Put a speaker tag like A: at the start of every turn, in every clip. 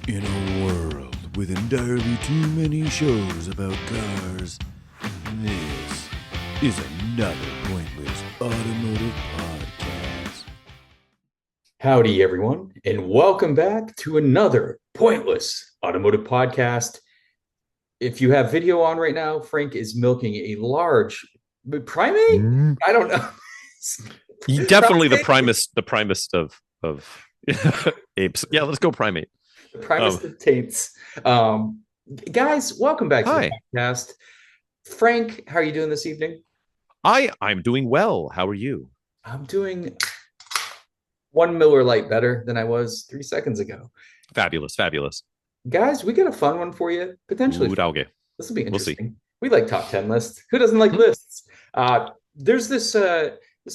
A: In a world with entirely too many shows about cars, this is another pointless automotive podcast.
B: Howdy, everyone, and welcome back to another pointless automotive podcast. If you have video on right now, Frank is milking a large primate. I don't know.
C: Definitely the
B: Primate?
C: primest of apes. Yeah, let's go primate.
B: The primest of taints. Guys, welcome back to the
C: Hi.
B: podcast. Frank, how are you doing this evening?
C: I'm doing well. How are you?
B: I'm doing one Miller Lite better than I was 3 seconds ago.
C: Fabulous, fabulous.
B: Guys, we got a fun one for you, potentially.
C: Ooh, doggy.
B: This will be
C: We'll see.
B: interesting. We like top 10 lists. Who doesn't like lists? There's this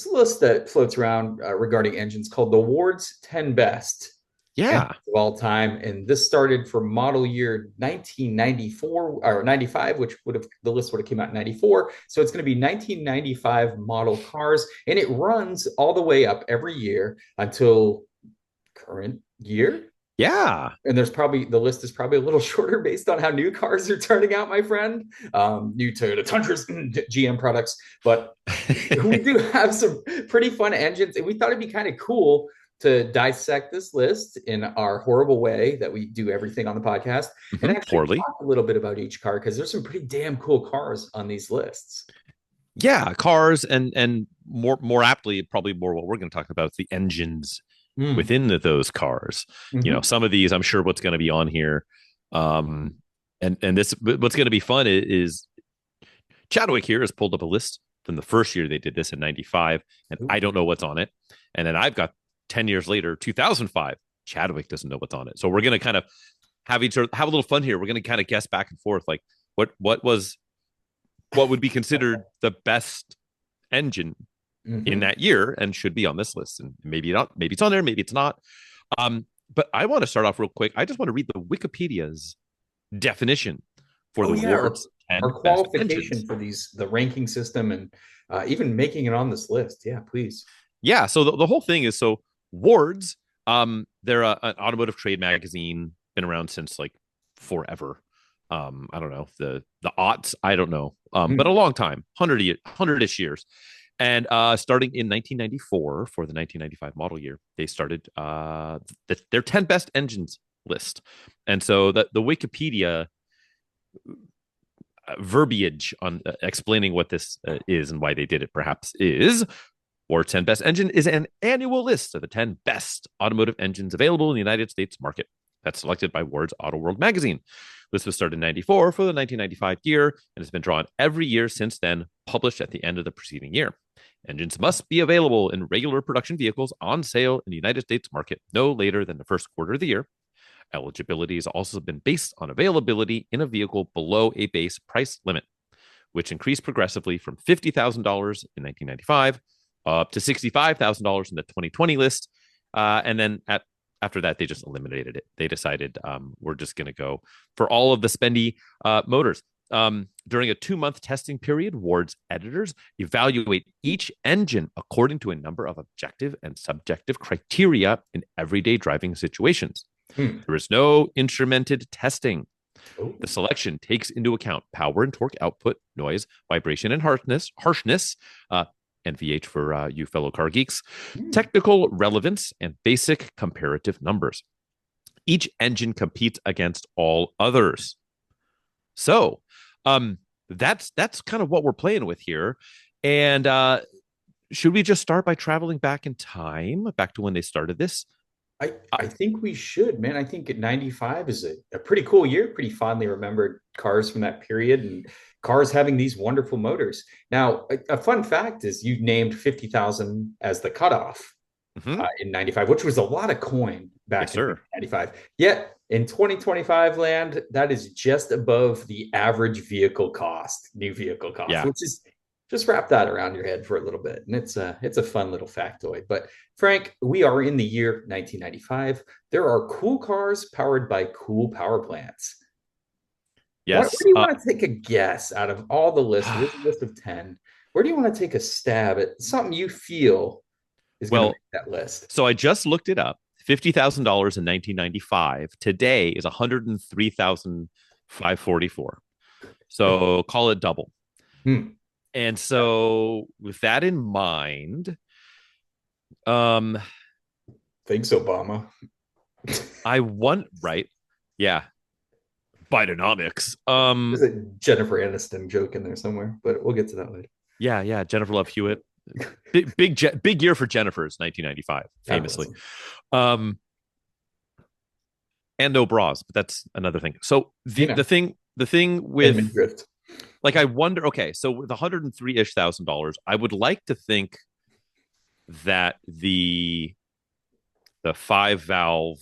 B: list that floats around regarding engines called the Ward's 10 Best
C: Yeah.
B: engines of all time. And this started for model year 1994 or 95, which the list would have came out in 94. So it's going to be 1995 model cars. And it runs all the way up every year until current year.
C: Yeah.
B: And the list is probably a little shorter based on how new cars are turning out, my friend. New Toyota Tundras, GM products, but we do have some pretty fun engines, and we thought it'd be kind of cool to dissect this list in our horrible way that we do everything on the podcast, and actually
C: Poorly.
B: talk a little bit about each car because there's some pretty damn cool cars on these lists.
C: Yeah, cars and more aptly, probably more what we're going to talk about is the engines within those cars. You know, some of these I'm sure what's going to be on here. And this what's going to be fun is Chadwick here has pulled up a list from the first year they did this in 95, and I don't know what's on it. And then I've got 10 years later, 2005, Chadwick doesn't know what's on it. So we're going to kind of have a little fun here. We're going to kind of guess back and forth, like what would be considered the best engine in that year and should be on this list. And maybe not, maybe it's on there, maybe it's not. But I want to start off real quick. I just want to read the Wikipedia's definition for the Ward's 10
B: our
C: best
B: qualification
C: engines.
B: for the ranking system and even making it on this list. Yeah, please.
C: Yeah, so the whole thing is, so Ward's, they're an automotive trade magazine, been around since like forever. I don't know, the aughts, I don't know, but a long time, 100-ish years. And starting in 1994 for the 1995 model year, they started their 10 best engines list. And so the Wikipedia verbiage on explaining what this is and why they did it perhaps is, Ward's 10 Best Engine is an annual list of the 10 best automotive engines available in the United States market. That's selected by Ward's Auto World magazine. This was started in 94 for the 1995 year and has been drawn every year since then, published at the end of the preceding year. Engines must be available in regular production vehicles on sale in the United States market no later than the first quarter of the year. Eligibility has also been based on availability in a vehicle below a base price limit, which increased progressively from $50,000 in 1995 up to $65,000 in the 2020 list. And then after that, they just eliminated it. They decided we're just going to go for all of the spendy motors. During a 2-month testing period, Ward's editors evaluate each engine according to a number of objective and subjective criteria in everyday driving situations. There is no instrumented testing. The selection takes into account power and torque output, noise, vibration, and harshness, NVH for you fellow car geeks, technical relevance, and basic comparative numbers. Each engine competes against all others. So that's kind of what we're playing with here. And should we just start by traveling back in time, back to when they started this?
B: I think we should, man. I think 95 is a pretty cool year, pretty fondly remembered cars from that period and cars having these wonderful motors. Now, a fun fact is you named 50,000 as the cutoff in 95, which was a lot of coin back in 95. Yet in 2025 land, that is just above the average vehicle cost, new vehicle cost, which is just wrap that around your head for a little bit. And it's a fun little factoid. But Frank, we are in the year 1995. There are cool cars powered by cool power plants.
C: Yes.
B: Where do you want to take a guess out of all the lists? There's a list of 10. Where do you want to take a stab at something you feel is going to make that list?
C: So I just looked it up. $50,000 in 1995. Today is 103,544. So call it double.
B: Hmm.
C: And so with that in mind, um,
B: Thanks, Obama.
C: I want right. Yeah. Bidenomics.
B: There's a Jennifer Aniston joke in there somewhere, but we'll get to that later.
C: Yeah. Jennifer Love Hewitt. Big year for Jennifer's 1995, famously. And no bras, but that's another thing. So the thing with like, I wonder, okay, so with 103-ish thousand dollars, I would like to think that the 5-valve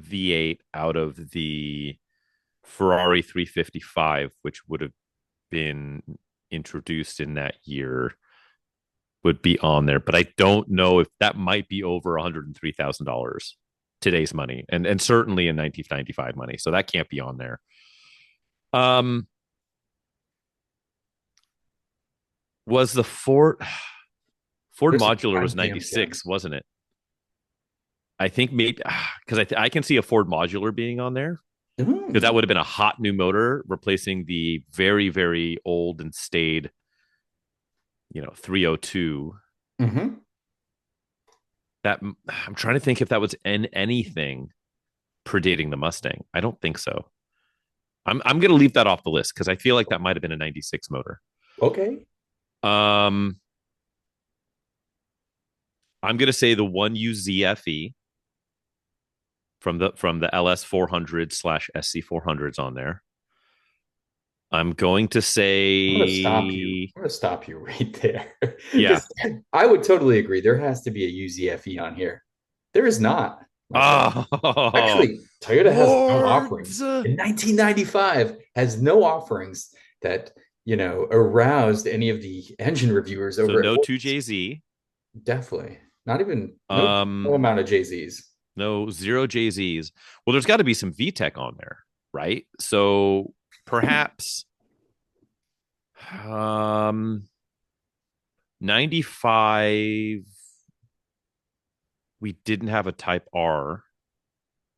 C: V8 out of the Ferrari 355, which would have been introduced in that year, would be on there. But I don't know if that might be over $103,000 today's money, and certainly in 1995 money. So that can't be on there. Was the Ford Modular was 96, wasn't it? I think maybe because I can see a Ford Modular being on there, because that would have been a hot new motor replacing the very, very old and staid 302. That I'm trying to think if that was in anything predating the Mustang. I don't think so. I'm going to leave that off the list because I feel like that might have been a 96 motor.
B: Okay.
C: I'm going to say the 1UZFE from the LS 400 / SC 400s on there. I'm going to say
B: I'm going to stop you right there.
C: Yeah.
B: I would totally agree. There has to be a UZFE on here. There is not. Actually, Toyota has no offerings. In 1995 has no offerings that, aroused any of the engine reviewers over.
C: So no 2JZ.
B: Definitely. Not even no amount of JZs.
C: No, 0 JZs. Well, there's got to be some VTEC on there, right? So perhaps 95, we didn't have a Type R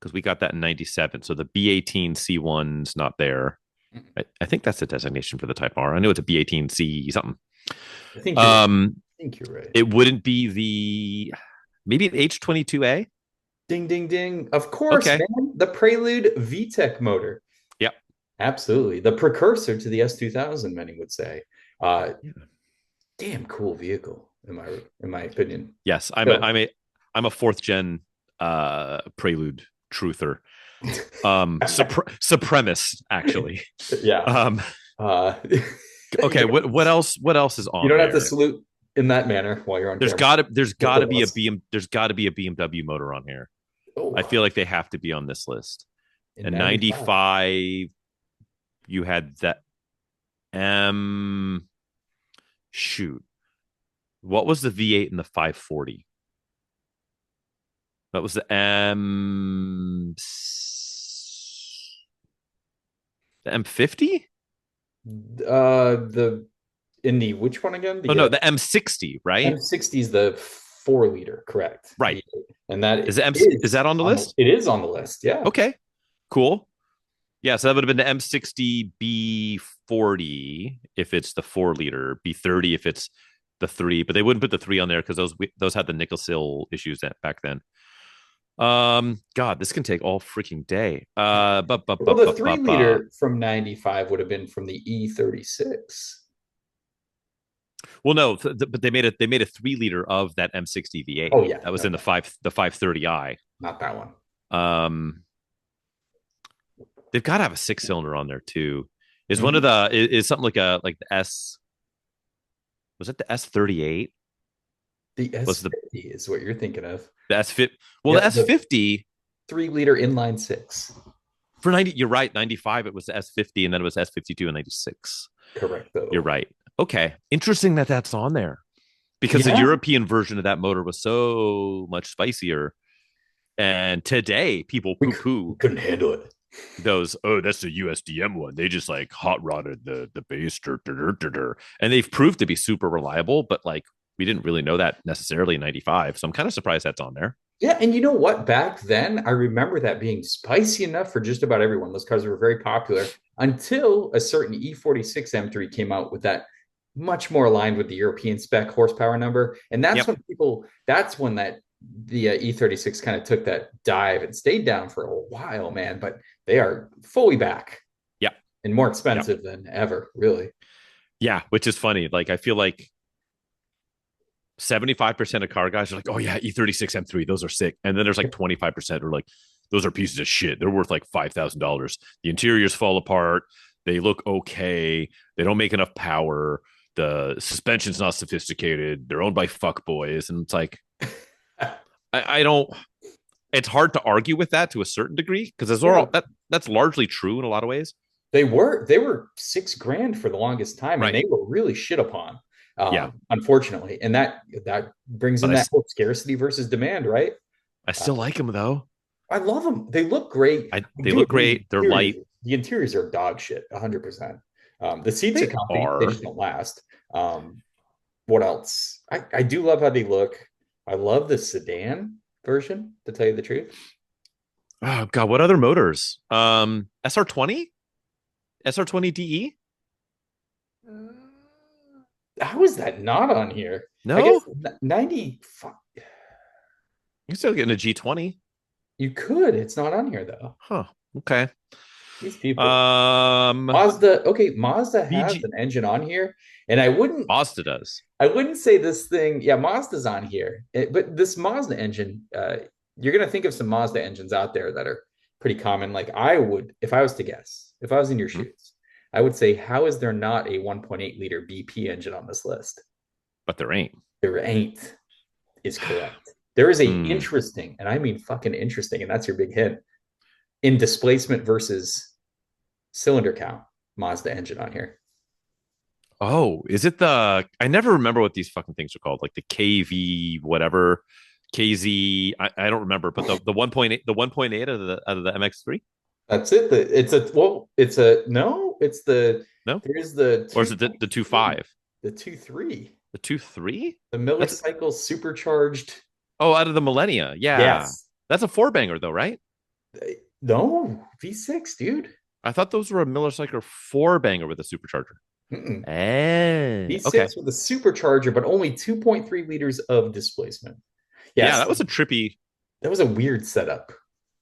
C: because we got that in 97. So the B18C1's not there. I think that's the designation for the Type R. I know it's a B18C something.
B: I think you're right.
C: It wouldn't be maybe an H22A.
B: Ding, ding, ding. Of course, man. The Prelude VTEC motor.
C: Yep.
B: Absolutely. The precursor to the S2000, many would say. Damn cool vehicle, in my opinion.
C: Yes, I'm a 4th gen Prelude truther. Supremacist, actually.
B: Yeah.
C: Okay, what else is on?
B: You don't have to salute in that manner while you're on.
C: There's got to be a BMW motor on here. I feel like they have to be on this list. In 95, you had that what was the V8 in the 540? That was the M50?
B: The Indy, which one again?
C: The M60, right?
B: M60 is the 4-liter, correct?
C: Right.
B: And that
C: is that on the list?
B: It is on the list, yeah.
C: Okay, cool. Yeah, so that would have been the M60 B40 if it's the 4-liter, B30 if it's the 3, but they wouldn't put the 3 on there because those had the nickel seal issues back then. God, this can take all freaking day.
B: The 3-liter from 95 would have been from the E36.
C: Well, no, but they made a 3-liter of that M60 V8.
B: Oh yeah,
C: that was in the 530i.
B: Not that one.
C: They've got to have a 6-cylinder on there too. Is one of the is something like the S? Was it the S38?
B: The S50 is what you're thinking of.
C: The S50. Well, the S50
B: 3-liter inline 6
C: for 90. You're right. 95. It was the S50, and then it was S52 in 96.
B: Correct. Though
C: you're right. Okay, interesting that's on there because the European version of that motor was so much spicier, and today people
B: couldn't handle it.
C: Those that's the USDM one. They just like hot rodded the base, and they've proved to be super reliable. But like we didn't really know that necessarily in 95, so I'm kind of surprised that's on there.
B: Yeah, and you know what? Back then, I remember that being spicy enough for just about everyone. Those cars were very popular until a certain E46 M3 came out with that much more aligned with the European spec horsepower number. And
C: Yep.
B: that's when the E36 kind of took that dive and stayed down for a while, man. But they are fully back
C: Yep.
B: and more
C: Yep.
B: expensive than ever, really.
C: Yeah, which is funny. Like I feel like 75% of car guys are like, oh yeah, E36 M3, those are sick. And then there's like 25% are like, those are pieces of shit. They're worth like $5,000. The interiors fall apart. They look okay. They don't make enough power. The suspension's not sophisticated. They're owned by fuck boys. And it's like, I don't, it's hard to argue with that to a certain degree because
B: Yeah,
C: that's largely true in a lot of ways.
B: they were 6 grand for the longest time, and
C: Right.
B: they were really shit upon,
C: Yeah.
B: unfortunately. And that brings
C: But
B: in that whole scarcity versus demand, right?
C: I
B: Uh,
C: still like them though.
B: I love them. They look great. I
C: They
B: do
C: look
B: agree.
C: great. They're light.
B: The interiors are dog shit, 100%. The seats are
C: They
B: comfy. They
C: are.
B: just don't last. Um, what else? I do love how they look. I love the sedan version, to tell you the truth.
C: Oh God, what other motors? SR20? SR20 DE?
B: How is that not on here? I guess
C: No?
B: 90.
C: You can still get in a G20.
B: You could. It's not on here though.
C: Huh. Okay.
B: These people.
C: Um
B: Mazda. Okay, Mazda has
C: VG
B: an engine on here, and
C: Mazda does.
B: I wouldn't say this thing. Yeah, Mazda's on here, but this Mazda engine. You're gonna think of some Mazda engines out there that are pretty common. Like I would, if I was to guess, if I was in your
C: Hmm?
B: shoes, I would say, how is there not a 1.8 liter BP engine on this list?
C: But there ain't.
B: There ain't is correct. There is a
C: Hmm.
B: interesting, and I mean fucking interesting, and that's your big hint in displacement versus cylinder count Mazda engine on here.
C: Oh, is it the I never remember what these fucking things are called, like the KV whatever. KZ, I don't remember, but the 1.8 out of the MX3?
B: That's it. It's a no, it's
C: No?
B: there's the
C: Or is it the
B: 2.3,
C: 2.5?
B: the 2.3,
C: The 2.3?
B: the Miller
C: That's
B: Cycle supercharged.
C: oh, out of the millennia. Yeah.
B: Yes.
C: That's a four banger though, right?
B: No, V6, dude.
C: I thought those were a Miller Cycle four banger with a supercharger.
B: Mm-mm.
C: Okay.
B: V6 with a supercharger, but only 2.3 liters of displacement.
C: Yeah,
B: Yes,
C: that was a trippy.
B: that was a weird setup.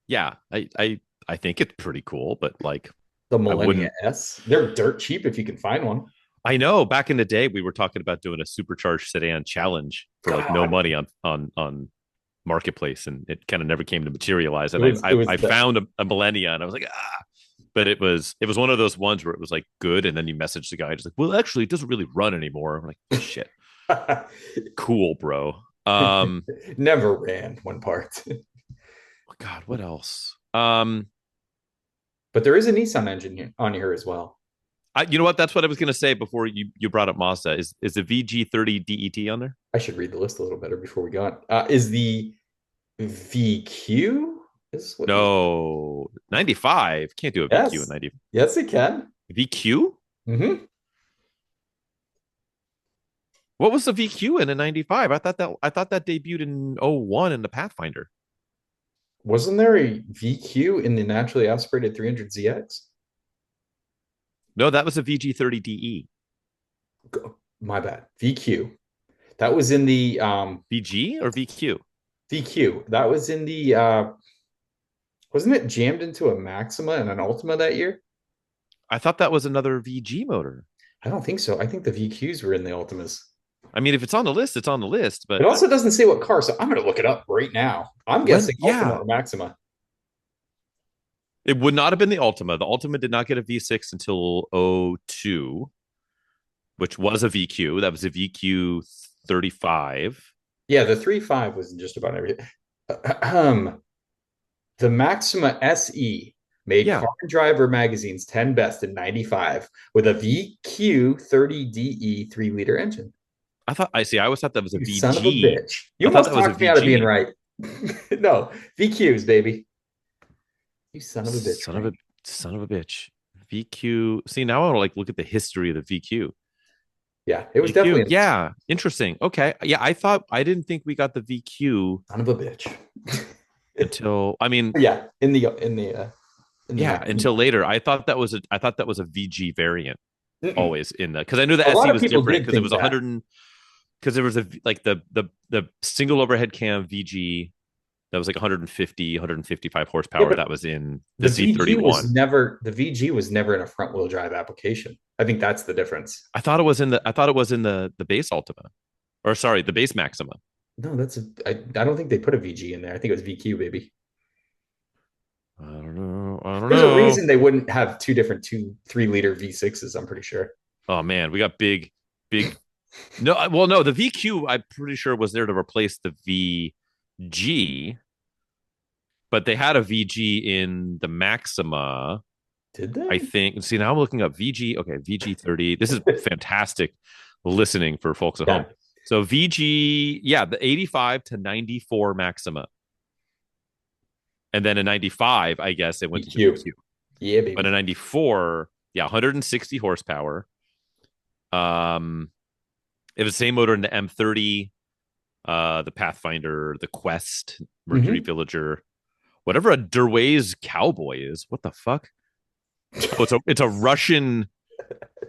C: Yeah, I think it's pretty cool, but like
B: The
C: I
B: Millennia
C: wouldn't.
B: S. They're dirt cheap if you can find one.
C: I know back in the day we were talking about doing a supercharged sedan challenge for like no
B: God,
C: money on marketplace, and it kind of never came to materialize.
B: it
C: And
B: was it was
C: I found a Millennia, and I was like, ah, but it was one of those ones where it was like good, and then you message the guy just like, well, actually, it doesn't really run anymore. I'm like, shit,
B: the
C: cool, bro.
B: never ran one part.
C: God, what else?
B: But there is a Nissan engine on here as well.
C: You know what? That's what I was gonna say before you brought up Mazda. Is the VG30 DET on there?
B: I should read the list a little better before we go on. Is the VQ? Is what these?
C: No, 95. Can't do a VQ in
B: Yes,
C: 90.
B: yes, it can.
C: VQ?
B: Hmm.
C: What was the VQ in a 95? I thought that debuted in '01 in the Pathfinder.
B: Wasn't there a VQ in the naturally aspirated 300ZX?
C: No, that was a VG30 DE.
B: My bad. VQ. That was in the
C: VG or VQ?
B: VQ. That was in the wasn't it jammed into a Maxima and an Ultima that year?
C: I thought that was another VG motor.
B: I don't think so. I think the VQs were in the Ultimas.
C: I mean, if it's on the list, it's on the list.
B: It
C: But
B: also doesn't say what car, so I'm going to look it up right now. I'm guessing Ultima
C: yeah,
B: or Maxima.
C: it would not have been the Ultima. The Ultima did not get a V6 until '02, which was a VQ. That was a VQ 35.
B: Yeah, the 3.5 was in just about everything. The Maxima SE made
C: Yeah,
B: Car and Driver magazine's 10 best in 95 with a VQ 30DE 3-liter engine.
C: I thought I see. I always thought that was a
B: You son of a
C: VG.
B: bitch. You
C: I thought
B: almost
C: that was a
B: talked me out of being
C: VG.
B: right. No, VQs, baby. You son of a bitch,
C: Son of a
B: Frank.
C: son of a bitch. VQ. See, now I want to like look at the history of the VQ.
B: Yeah, it was
C: VQ.
B: definitely
C: Yeah, interesting. Okay. Yeah, I didn't think we got the VQ
B: son of a bitch.
C: until I mean,
B: Yeah, in the
C: yeah,
B: Maxima.
C: until later. I thought that was a VG variant
B: Mm-mm.
C: always in the because I knew the
B: A lot
C: SE
B: of
C: was
B: people
C: different
B: did
C: because it
B: think
C: was
B: that.
C: 100 because there was a like the single overhead cam VG that was like 150 155
B: Yeah,
C: horsepower
B: but
C: that was in the
B: the VG was
C: Z31.
B: never the VG was never in a front wheel drive application. I think that's the difference.
C: I thought it was in the base Ultima. Or sorry, the base Maxima.
B: No, I don't think they put a VG in there. I think it was VQ, baby.
C: I don't know. I don't
B: There's a
C: know.
B: reason they wouldn't have two different 3 liter V6s, I'm pretty sure.
C: Oh man, we got big. No, well, no, the VQ I'm pretty sure was there to replace the VG, but they had a VG in the Maxima.
B: Did
C: I
B: they?
C: think. See, now I'm looking up VG. Okay, VG30. This is fantastic listening for folks at
B: Yeah.
C: home. So VG, yeah, the 85 to 94 Maxima. And then in 95, I guess it went to the
B: VQ.
C: VQ.
B: Yeah,
C: But in
B: baby.
C: 94, yeah, 160 horsepower. Um, it was the same motor in the M30, the Pathfinder, the Quest, Mercury
B: Mm-hmm.
C: Villager, whatever a Derways Cowboy is. What the fuck? Oh, it's a Russian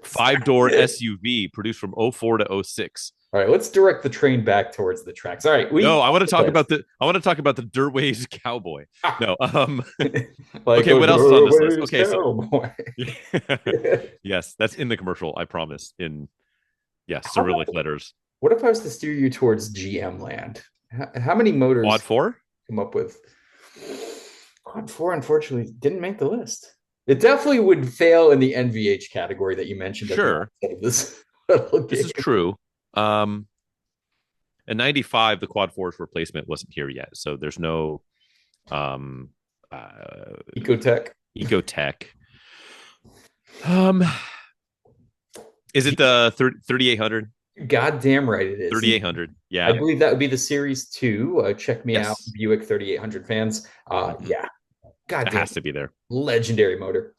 C: 5-door SUV produced from '04 to '06.
B: All right, let's direct the train back towards the tracks. All right,
C: No, I want to talk about the Derways Cowboy. No,
B: like
C: okay,
B: a
C: what else is on this list?
B: Derway's
C: Okay, so
B: cowboy.
C: yes, that's in the commercial, I promise. In
B: How
C: Cyrillic
B: about,
C: letters.
B: what if I was to steer you towards GM land? How many
C: Quad
B: motors
C: 4?
B: come up with? Quad 4, unfortunately, didn't make the list. It definitely would fail in the NVH category that you mentioned at the
C: Sure.
B: outset of this little
C: This
B: game.
C: is true. In 95, the Quad 4's replacement wasn't here yet. So there's no um
B: Ecotech.
C: Ecotech. Um is it the 3800?
B: Goddamn right it is.
C: 3800.
B: I
C: Yeah.
B: believe that would be the Series 2. Check me out,
C: Yes.
B: Buick 3800 fans.
C: Mhm.
B: Yeah.
C: That
B: Goddamn
C: has to be there.
B: legendary motor.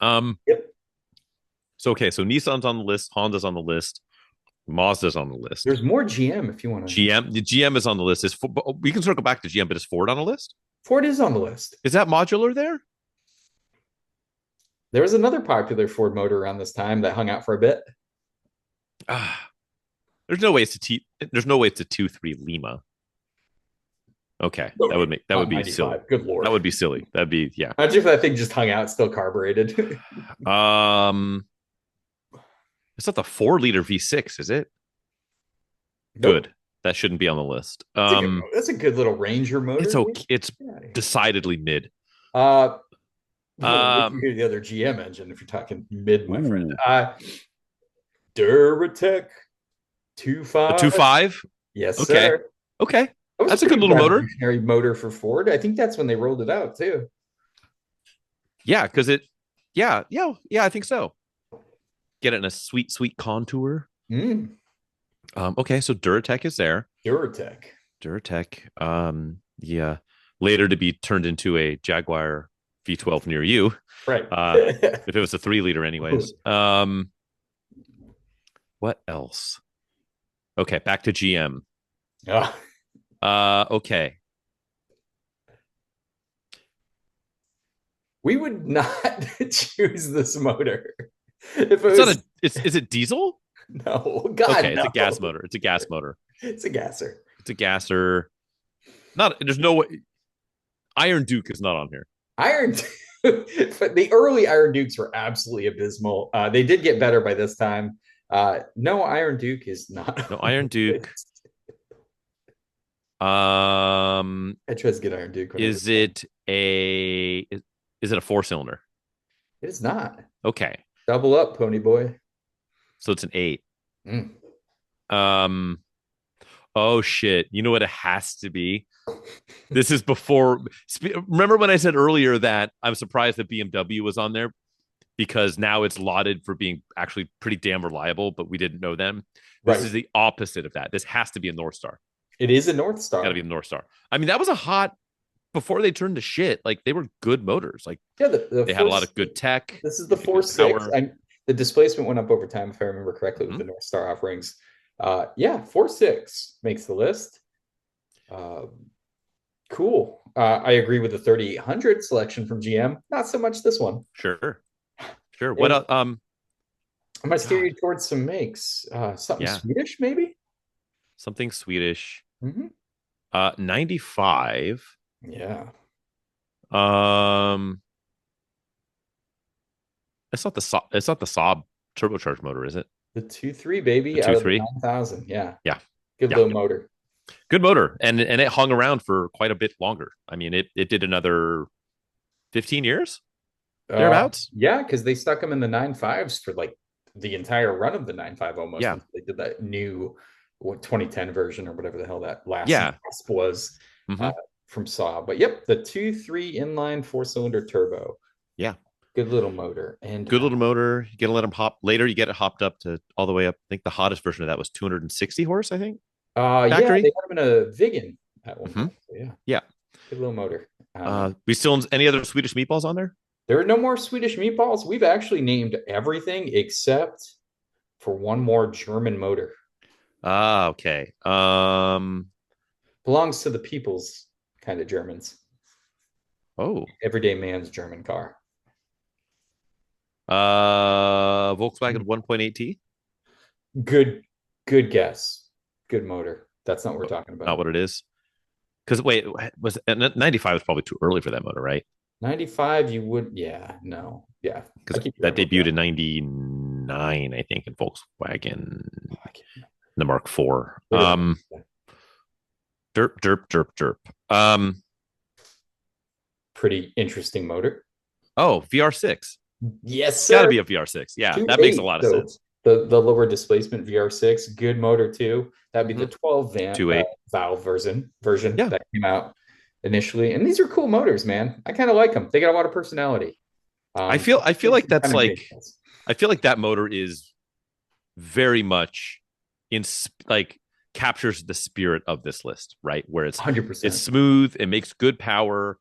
C: Um
B: Yep.
C: so okay, so Nissan's on the list, Honda's on the list, Mazda's on the list.
B: There's more GM if you want to.
C: The GM is on the list. We can circle back to GM, but is Ford on the list?
B: Ford is on the list.
C: Is that modular there?
B: There was another popular Ford motor around this time that hung out for a bit.
C: Ah, there's no ways to there's no ways to 2-3 Lima. Okay, that would be silly.
B: Good lord.
C: That would be silly. That'd be yeah.
B: Imagine if that thing just hung out, still carbureted.
C: Um, it's not the 4-liter V6, is it?
B: Nope.
C: Good. That shouldn't be on the list.
B: That's a good little Ranger motor.
C: It's okay. It's decidedly mid.
B: Well, you hear the other GM engine if you're talking mid, my friend. Duratec 2.5.
C: The 2.5?
B: Yes,
C: okay.
B: sir.
C: Okay.
B: That
C: That's a good little motor.
B: Motor for Ford. I think that's when they rolled it out too.
C: Yeah, because I think so. Get it in a sweet contour. Okay, so Duratec is there. Duratec. Yeah. Later to be turned into a Jaguar V12 near you.
B: Right.
C: If it was a 3-liter anyways. What else? Okay, back to GM. Okay.
B: We would not choose this motor. If
C: is it diesel?
B: No, God.
C: Okay,
B: no.
C: It's a gas motor. It's a gas motor.
B: It's a gasser.
C: It's a gasser. There's no way. Iron Duke is not on here.
B: Iron Duke, but the early Iron Dukes were absolutely abysmal. They did get better by this time. No, Iron Duke is not.
C: No Iron Duke.
B: I try to get Iron Duke.
C: Is it a 4-cylinder?
B: It is not.
C: Okay.
B: Double up, Pony Boy.
C: So it's an 8. Oh shit. You know what it has to be? This is before. Remember when I said earlier that I'm surprised that BMW was on there because now it's lauded for being actually pretty damn reliable, but we didn't know them. This is the opposite of that. This has to be a North Star.
B: It is a North Star.
C: Got to be a North Star. I mean, that was a hot before they turned to shit. Like they were good motors. Like
B: yeah,
C: they had a lot of good tech.
B: This is the 4.6. The displacement went up over time, if I remember correctly, with the North Star offerings. Yeah, 4.6 makes the list. Uh, cool. I agree with the 3800 selection from GM. Not so much this one.
C: Sure. What
B: And
C: else?
B: I'm gonna steer
C: God,
B: you towards some makes. Something
C: yeah,
B: Swedish, maybe.
C: something Swedish.
B: Mm-hmm.
C: 95.
B: Yeah.
C: Um, it's not the Saab turbocharged motor, is it?
B: The 2.3
C: The
B: baby out
C: two
B: of the
C: three.
B: 9000. Yeah.
C: Yeah,
B: Good
C: yeah,
B: little motor.
C: good motor, and it hung around for quite a bit longer. I mean, it did another 15 years thereabouts.
B: Yeah, because they stuck them in the 9.5s for like the entire run of the 9.5 almost
C: Yeah,
B: until they did that new 2010 version or whatever the hell that last
C: yeah.
B: was
C: Hmm.
B: uh, from Saab. But yep, the 2.3 inline four-cylinder turbo.
C: Yeah,
B: Good little motor. And
C: good little motor. You gotta let them hop later. You get it hopped up to all the way up. I think the hottest version of that was 260 horse. I think
B: yeah, they
C: factory.
B: had them in a Vigan at one
C: Hmm.
B: point. So yeah,
C: Yeah.
B: good little motor.
C: We still any other Swedish meatballs on there?
B: There are no more Swedish meatballs. We've actually named everything except for one more German motor.
C: Ah, okay.
B: Belongs to the people's kind of Germans.
C: Oh.
B: Everyday man's German car.
C: Volkswagen 1.8T.
B: Good, good guess. Good motor. That's not what we're talking
C: Not
B: about.
C: what it is. Because wait, was 95 was probably too early for that motor, right?
B: 95, you would, yeah, no. Yeah. I
C: Because
B: keep
C: that
B: remember.
C: debuted in 99, I think, in Volkswagen, the Mark IV. Derp, derp, derp, derp.
B: Pretty interesting motor.
C: Oh, VR6.
B: Yes,
C: Got to
B: sir.
C: be a VR6. Yeah,
B: Two
C: that makes a
B: eight.
C: lot of
B: So
C: sense.
B: the lower displacement VR6, good motor too. That'd be
C: Mm-hmm.
B: the 12
C: 2.8.
B: valve version
C: Yeah.
B: that came out initially. And these are cool motors, man. I kind of like them. They got a lot of personality.
C: I feel like that's
B: Kind of
C: like I feel like that motor is very much in like captures the spirit of this list, right? Where it's
B: 100%.
C: smooth, it makes good power,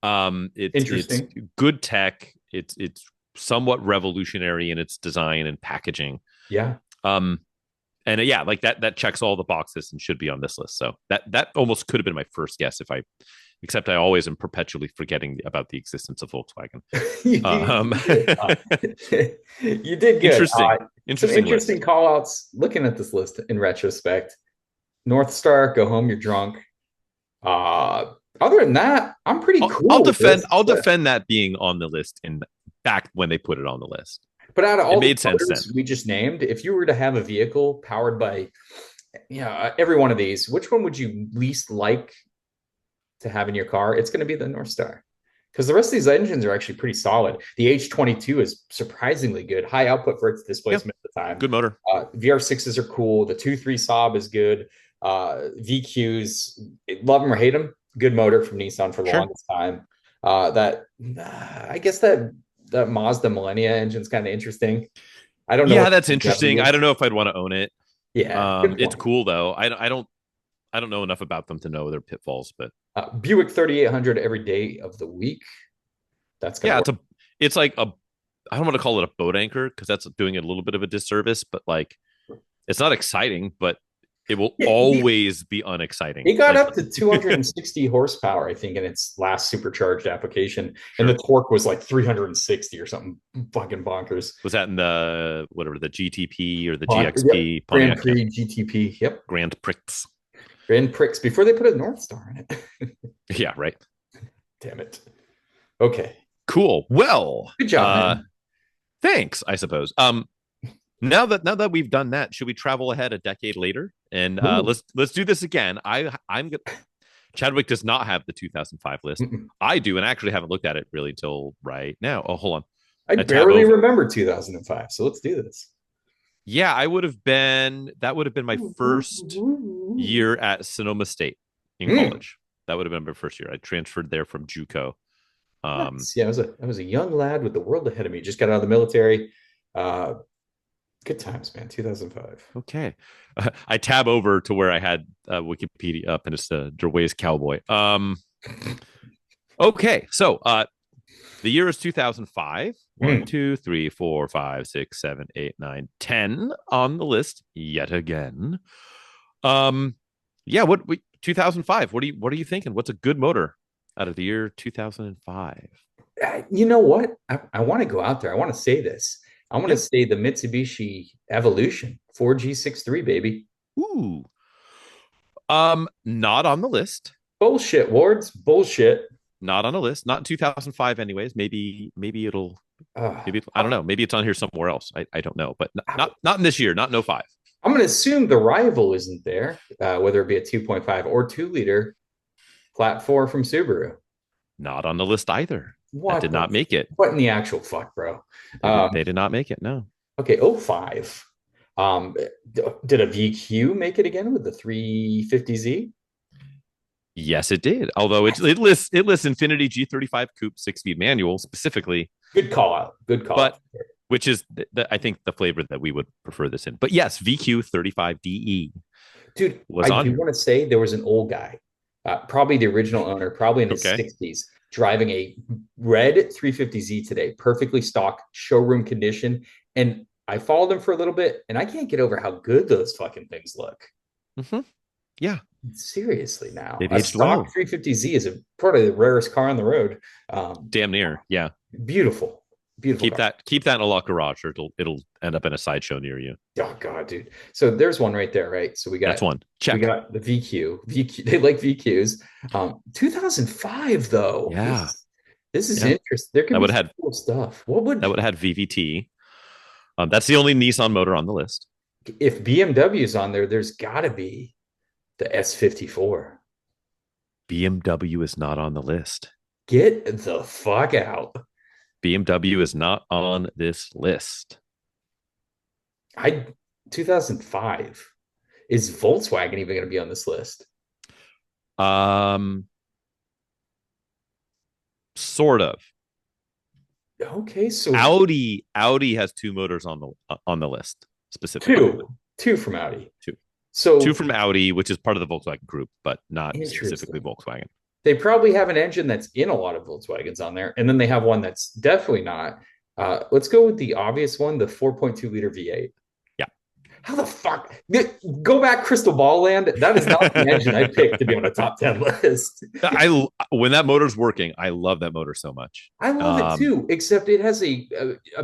C: it's
B: Interesting.
C: good tech, it's somewhat revolutionary in its design and packaging.
B: Yeah.
C: Um, and yeah, like that checks all the boxes and should be on this list. So that almost could have been my first guess if I except I always am perpetually forgetting about the existence of Volkswagen. Um,
B: You did good.
C: interesting,
B: Some
C: interesting
B: interesting
C: list.
B: call outs looking at this list in retrospect. North Star, go home, you're drunk. Other than that, I'm pretty cool with this.
C: I'll defend that being on the list in back when they put it on the list.
B: But out of
C: It
B: all the
C: made sense then.
B: motors we just named, if you were to have a vehicle powered by every one of these, which one would you least like to have in your car? It's going to be the North Star. Because the rest of these engines are actually pretty solid. The H22 is surprisingly good, high output for its displacement at the time.
C: Good motor.
B: VR6s are cool. The 2.3 Saab is good. VQs, love them or hate them, good motor from Nissan for the longest time. I guess that Mazda Millennia engine's kind of interesting. I don't know.
C: Yeah, that's interesting. I don't know if I'd want to own it.
B: Yeah,
C: it's cool though. I don't know enough about them to know their pitfalls, but
B: Buick 3800 every day of the week. That's gonna work.
C: it's like a I don't want to call it a boat anchor because that's doing it a little bit of a disservice, but like it's not exciting, but it will always be unexciting.
B: It got up to 260 horsepower, I think, in its last supercharged application, and the torque was like 360 or something fucking bonkers.
C: Was that in the whatever the GTP or the GXP?
B: Yep. Grand Prix GTP? Yep.
C: Grand Prix.
B: Grand Prix before they put a North Star in it.
C: Yeah, right.
B: Damn it. Okay.
C: Cool. Well,
B: good job.
C: Thanks, I suppose. Now that we've done that, should we travel ahead a decade later and let's do this again? I'm good. Chadwick does not have the 2005 list. I do, and actually haven't looked at it really until right now. Oh, hold on.
B: I barely remember 2005, so let's do this.
C: Yeah, that would have been my first year at Sonoma State in college. That would have been my first year. I transferred there from JUCO.
B: Yeah, I was a young lad with the world ahead of me. Just got out of the military. Good times, man. 2005.
C: Okay. I tab over to where I had Wikipedia up and it's Derways Cowboy. Okay. So the year is 2005. One, 2, 3, 4, 5, 6, 7, 8, 9, 10 on the list yet again. Yeah, 2005. What are you thinking? What's a good motor out of the year 2005?
B: You know what? I want to go out there. I want to say this. I want to
C: Yeah.
B: say the Mitsubishi Evolution 4G63, baby.
C: Ooh. Not on the list.
B: Bullshit, Wards. Bullshit.
C: Not on the list. Not in 2005 anyways. Maybe it'll
B: Uh,
C: maybe I don't know. Maybe it's on here somewhere else. I don't know, but not in this year, not no 5.
B: I'm going to assume the rival isn't there, whether it be a 2.5 or 2-liter Plat 4 from Subaru.
C: Not on the list either.
B: What
C: That did not make it.
B: What in the actual fuck, bro?
C: They did not make it. No.
B: Okay, 05. Did a VQ make it again with the 350Z?
C: Yes, it did. Although it lists Infiniti G35 Coupe 6-speed manual specifically.
B: Good call out. Good call.
C: But which is I think the flavor that we would prefer this in. But yes, VQ 35DE.
B: Dude, I do want to say there was an old guy, probably the original owner, probably in his 60s, driving a red 350Z today, perfectly stock, showroom condition. And I followed him for a little bit, and I can't get over how good those fucking things look.
C: Mm-hmm. Yeah.
B: Seriously now.
C: They've
B: a
C: aged
B: stock
C: well.
B: 350Z is probably the rarest car on the road.
C: Damn near. Yeah.
B: Beautiful. Beautiful.
C: Keep that in a locked garage, or it'll end up in a sideshow near you.
B: Oh God, dude. So there's one right there, right? So
C: that's one. Check.
B: We got the VQ. They like VQs. 2005 though.
C: Yeah.
B: This is interesting. There could be cool stuff.
C: That would have had VVT. That's the only Nissan motor on the list.
B: If BMW is on there, there's got to be the S54.
C: BMW is not on the list.
B: Get the fuck out.
C: BMW is not on this list.
B: 2005. Is Volkswagen even going to be on this list?
C: Sort of.
B: Okay, so
C: Audi has 2 motors on the list specifically.
B: Two from Audi.
C: 2.
B: So
C: 2 from Audi, which is part of the Volkswagen group, but not specifically Volkswagen.
B: They probably have an engine that's in a lot of Volkswagens on there, and then they have one that's definitely not. Let's go with the obvious one, the 4.2 liter V8.
C: Yeah.
B: How the fuck? Go back, Crystal Ball Land. That is not the engine I picked to be on a top 10 list.
C: When that motor's working, I love that motor so much.
B: I love it too, except it has a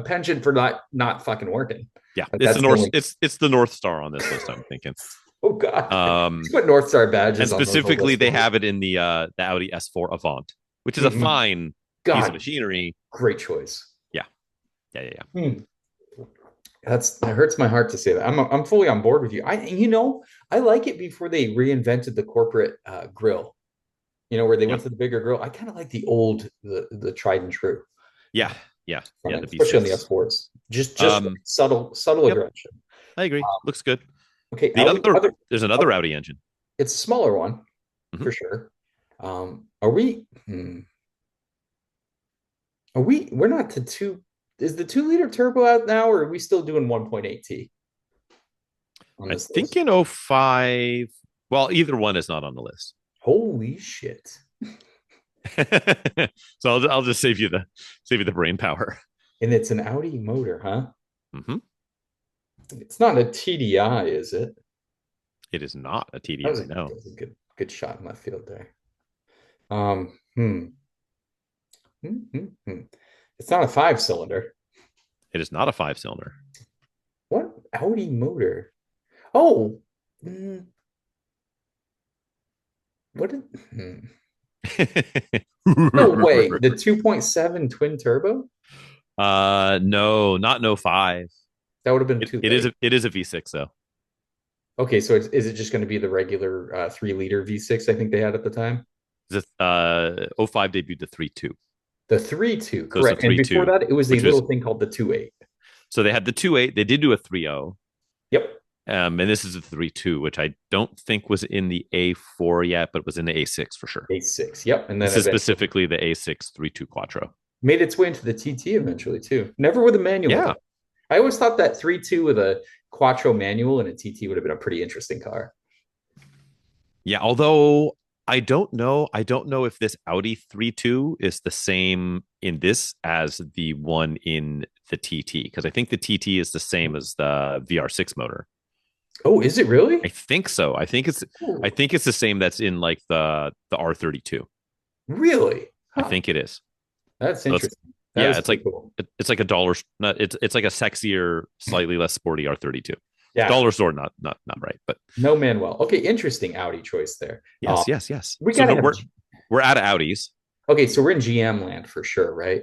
B: penchant for not fucking working.
C: Yeah, it's the North Star on this list, I'm thinking.
B: Oh God! Put North Star badges.
C: And specifically, they have it in the Audi S4 Avant, which is a fine piece of machinery.
B: Great choice.
C: Yeah.
B: That hurts my heart to say that. I'm fully on board with you. I like it before they reinvented the corporate grill. Where they went to the bigger grill. I kind of like the tried and true.
C: Yeah.
B: Especially on the S4s. Just subtle aggression.
C: I agree. Looks good.
B: Okay.
C: There's another Audi engine.
B: It's a smaller one, for sure. Are we? We're not to 2. Is the 2-liter turbo out now, or are we still doing 1.8T?
C: I think in 05. Well, either one is not on the list.
B: Holy shit!
C: So I'll just save you the brain power.
B: And it's an Audi motor, huh?
C: Mm-hmm.
B: It's not a TDI, is it?
C: It is not a TDI.
B: That was a good shot in left field there. It's not a 5-cylinder.
C: It is not a 5-cylinder.
B: What Audi motor? Oh, what? No way. The 2.7 twin turbo?
C: No, not no 5.
B: That would have been too.
C: It is a V6 though.
B: Okay, so is it just going to be the regular 3-liter V6? I think they had at the time.
C: The 05 debuted the 3.2.
B: The 3.2, correct. And before that, it was a little thing called the 2.8.
C: So they had the 2.8. They did do a 3.0.
B: Yep.
C: And this is a 3.2, which I don't think was in the A4 yet, but was in the A6 for sure.
B: A6, yep. And then
C: this is specifically the A6 3.2 Quattro.
B: Made its way into the TT eventually too. Never with a manual.
C: Yeah.
B: I always thought that 3.2 with a Quattro manual and a TT would have been a pretty interesting car.
C: Yeah, although I don't know. I don't know if this Audi 3.2 is the same in this as the one in the TT, because I think the TT is the same as the VR6 motor.
B: Oh, is it
C: I
B: really?
C: think so. I
B: Ooh,
C: think it's the same that's in like the R32.
B: really?
C: I
B: Huh.
C: think it is.
B: That's
C: So it's
B: interesting. That
C: yeah,
B: is
C: it's
B: pretty
C: like
B: cool.
C: it's like a dollar. Not it's like a sexier, slightly less sporty R32.
B: Yeah.
C: Dollar store, not right, but
B: No Manuel. Okay, interesting Audi choice there.
C: yes.
B: We
C: So
B: gotta
C: no,
B: have.
C: we're out of Audis.
B: Okay, so we're in GM land for sure, right?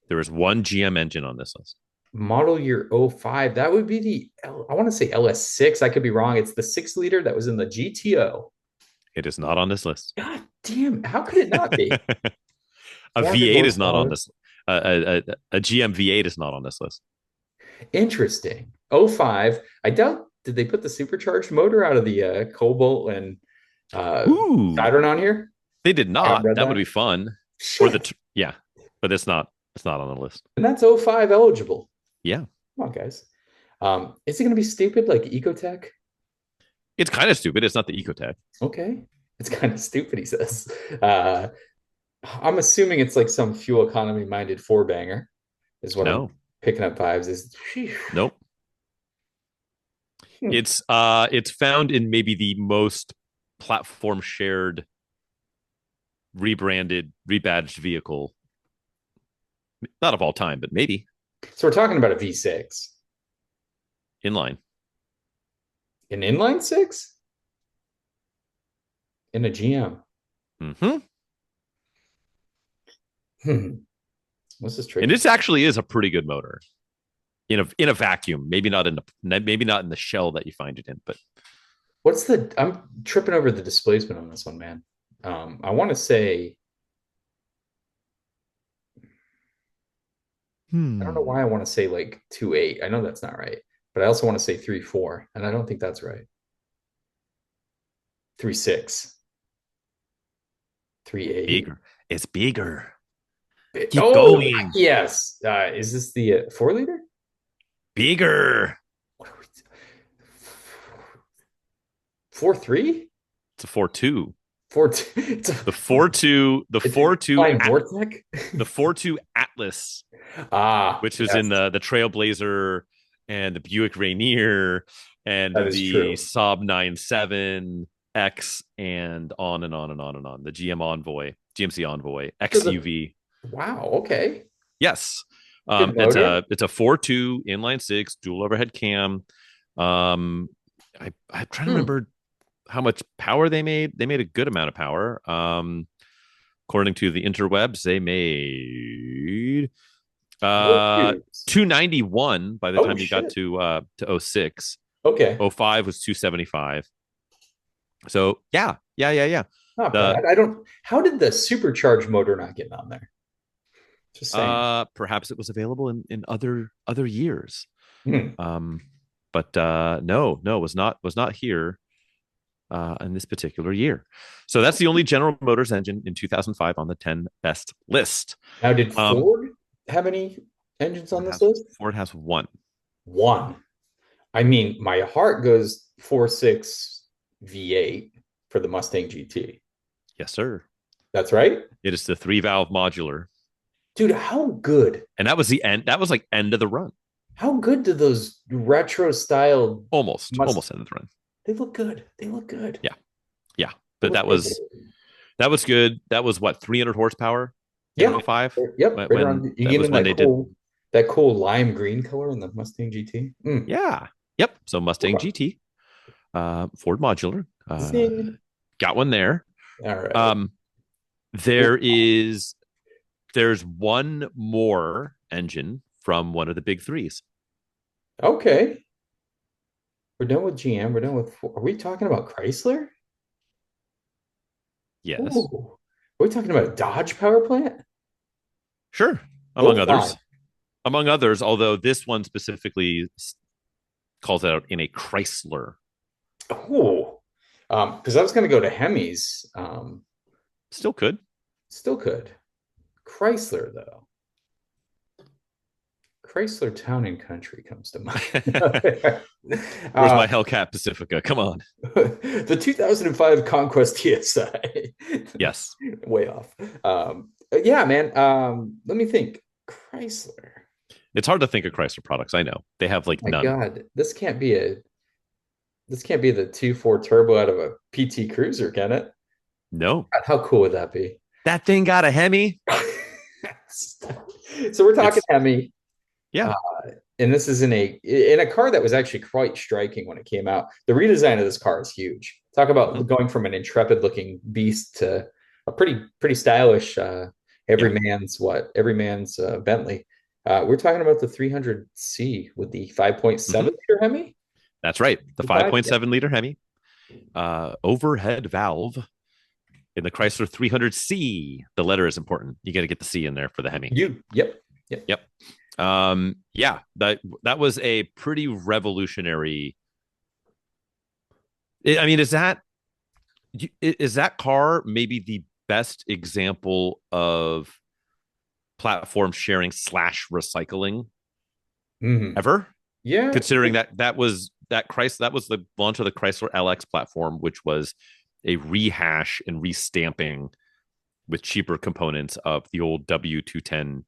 C: There is one GM engine on this list.
B: Model year '05. That would be I want to say LS6. I could be wrong. It's the 6 liter that was in the GTO.
C: It is not on this list.
B: God damn, how could it not be?
C: A
B: 400
C: V8 is not on
B: horsepower.
C: this. A GM V8 is not on this list.
B: Interesting. '05. I doubt, did they put the supercharged motor out of the Cobalt and uh,
C: Ooh,
B: Saturn on here?
C: they did
B: I haven't
C: not.
B: read
C: That would
B: that.
C: be fun. Or
B: Shit.
C: yeah, but it's not on the list.
B: And that's '05 eligible.
C: Yeah,
B: Come on, guys. Is it going to be stupid like Ecotech?
C: it's kind of stupid. It's not the Ecotech.
B: Okay. It's kind of stupid, he says. Uh, I'm assuming it's like some fuel economy minded four banger, is what I'm
C: No,
B: picking up vibes. Is
C: nope.
B: hmm.
C: It's found in maybe the most platform shared, rebranded, rebadged vehicle, not of all time, but maybe
B: So we're talking about a V6,
C: inline.
B: an inline six in a GM.
C: Mm-hmm.
B: Hmm. This is
C: And
B: tricky.
C: this actually is a pretty good motor in a vacuum. Maybe not in the shell that you find it in, but
B: What's the? I'm tripping over the displacement on this one, man. I want to say, I don't know why I
C: hmm.
B: want to say like 2.8. I know that's not right, but I also want to say 3.4, and I don't think that's right. 3.6, 3.8.
C: Bigger. It's bigger. Keep
B: Oh,
C: going.
B: yes. Is this the 4 liter?
C: Bigger.
B: What are we? 4.3?
C: It's a 4.2.
B: 4.2. It's a,
C: The 4.2,
B: it's a flying Vortec.
C: The 4.2 Atlas,
B: Ah,
C: which was in
B: yes,
C: the Trailblazer and the Buick Rainier and
B: that is
C: the
B: true.
C: Saab 97X and on and on and on and on. The GMC Envoy,
B: So the
C: XUV.
B: wow, okay,
C: Yes.
B: good
C: It's
B: motor.
C: a 4.2 inline six dual overhead cam. Um, I'm trying to
B: Hmm.
C: remember how much power they made. They made a good amount of power. According to the interwebs, they made
B: Four
C: uh
B: tubes.
C: 291 by the
B: Oh
C: time you got
B: shit.
C: to '06.
B: Okay,
C: '05 was 275. So yeah.
B: not
C: The
B: bad. I don't. How did the supercharged motor not get on there? Just saying.
C: perhaps it was available in other years.
B: Hmm.
C: Um, but no, was not here in this particular year. So that's the only General Motors engine in 2005 on the 10 best list.
B: Now, did
C: Um,
B: Ford have any engines on this list?
C: Ford has one.
B: One. I mean, my heart goes 4.6 V8 for the Mustang GT.
C: Yes, sir.
B: That's right.
C: It is the three valve modular,
B: Dude, how good?
C: and that was the end. That was like end of the run,
B: How good do those retro style
C: almost
B: must
C: end of the run.
B: they look good? They look good.
C: Yeah, yeah.
B: They
C: But
B: look good.
C: that was good. That was what 300 horsepower in
B: Yeah.
C: '05
B: Yep. Right around you
C: that
B: get
C: was
B: in
C: when they did.
B: that cool lime green color in the Mustang GT. Mm.
C: Yeah, yep. So Mustang GT, Ford modular,
B: Zing.
C: got one there.
B: All right.
C: Um, there is there's one more engine from one of the big threes.
B: Okay. We're done with GM. We're done with Are we talking about Chrysler?
C: Yes,
B: Ooh. Are we talking about a Dodge power plant?
C: sure.
B: Oh
C: Among
B: five.
C: others, although this one specifically calls it out in a Chrysler.
B: Oh. Because I was gonna go to Hemi's.
C: Still could.
B: Still could. Chrysler though. Chrysler Town and Country comes to mind.
C: Where's my Hellcat Pacifica? Come on.
B: The 2005 Conquest TSI.
C: Yes.
B: Way off. Yeah, man. Let me think. Chrysler.
C: It's hard to think of Chrysler products. I know they have like
B: My
C: none.
B: God, this can't be the 2.4 turbo out of a PT Cruiser, can it?
C: No,
B: God, how cool would that be?
C: that thing got a Hemi.
B: So we're talking
C: It's
B: Hemi.
C: yeah.
B: Uh, and this is in a car that was actually quite striking when it came out. The redesign of this car is huge. Talk about
C: Mhm.
B: going from an intrepid looking beast to a pretty stylish
C: Yeah.
B: every man's Bentley. We're talking about the 300C with the 5.7
C: Mhm.
B: liter Hemi.
C: That's right. The
B: Yeah.
C: 5.7 liter Hemi, overhead valve in the Chrysler 300C. The letter is important. You got to get the C in there for the Hemi.
B: Yep.
C: Yep. Yeah, that was a pretty revolutionary. I mean, is that car maybe the best example of platform sharing slash recycling
B: Mhm.
C: ever?
B: Yeah.
C: Considering that was the launch of the Chrysler LX platform, which was a rehash and restamping with cheaper components of the old W210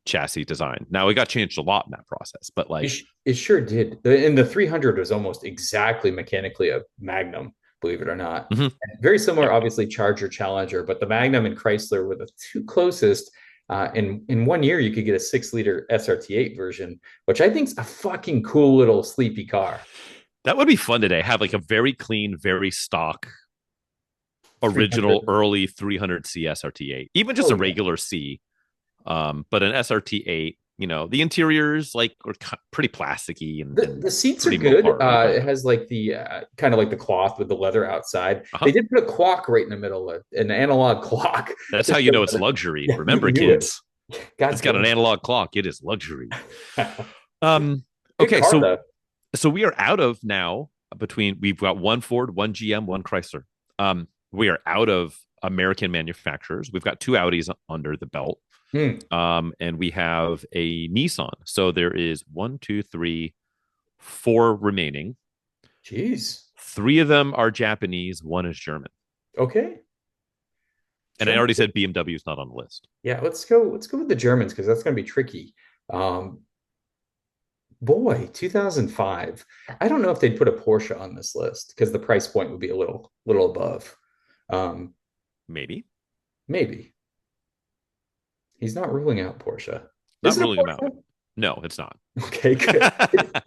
C: chassis design. Now it got changed a lot in that process, but
B: It,
C: like,
B: it sure did. And the 300 was almost exactly mechanically a Magnum, believe it or not.
C: mhm,
B: Very similar,
C: yep.
B: obviously, Charger, Challenger, but the Magnum and Chrysler were the two closest. In 1 year, you could get a 6 liter SRT8 version, which I think is a fucking cool little sleepy car.
C: That would be fun today. Have like a very clean, very stock
B: 300.
C: original early 300C SRT8, even just
B: Oh,
C: a
B: yeah.
C: regular C. But an SRT8, the interiors like are pretty plasticky and
B: The seats are
C: pretty
B: good.
C: Mopar-y, but
B: It has like the kind of like the cloth with the leather outside.
C: uh-huh.
B: They did put a clock right in the middle, an analog clock.
C: That's how
B: Just
C: you know it's luxury.
B: yeah, you
C: Remember,
B: knew it.
C: kids,
B: God
C: it's got
B: damn
C: an analog clock. It is luxury.
B: it.
C: Um,
B: Good
C: okay,
B: car
C: so
B: though.
C: we are out of now we've got one Ford, one GM, one Chrysler. We are out of American manufacturers. We've got two Audis under the belt.
B: Hmm.
C: And we have a Nissan. So there is one, two, three, four remaining.
B: Jeez.
C: Three of them are Japanese, one is German.
B: Okay.
C: And I
B: German.
C: already said BMW is not on the list.
B: Yeah, let's go with the Germans because that's going to be tricky. Um, Boy, 2005. I don't know if they'd put a Porsche on this list because the price point would be a little above. Um,
C: Maybe.
B: Maybe. He's not ruling out Porsche. Is
C: Not
B: it a
C: ruling them out.
B: Porsche?
C: No, it's not.
B: Okay, good.
C: But like,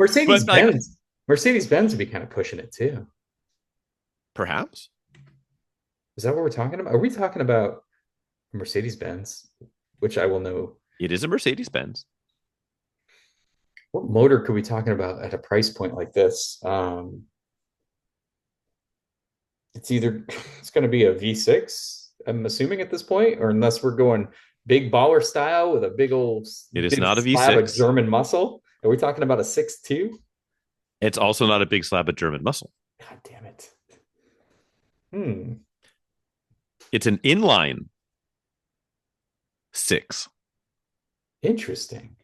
B: Mercedes-Benz would be kind of pushing it too.
C: perhaps.
B: Is that what we're talking about? Are we talking about Mercedes-Benz, which I will know?
C: It is a Mercedes Benz.
B: What motor could we be talking about at a price point like this? It's going to be a V6, I'm assuming at this point, or unless we're going big baller style with a
C: It is
B: big
C: not a
B: slab of
C: V6.
B: German muscle. Are we talking about a 6.2?
C: It's also not a big slab of German muscle.
B: God damn it. Hmm.
C: It's an inline six.
B: Interesting.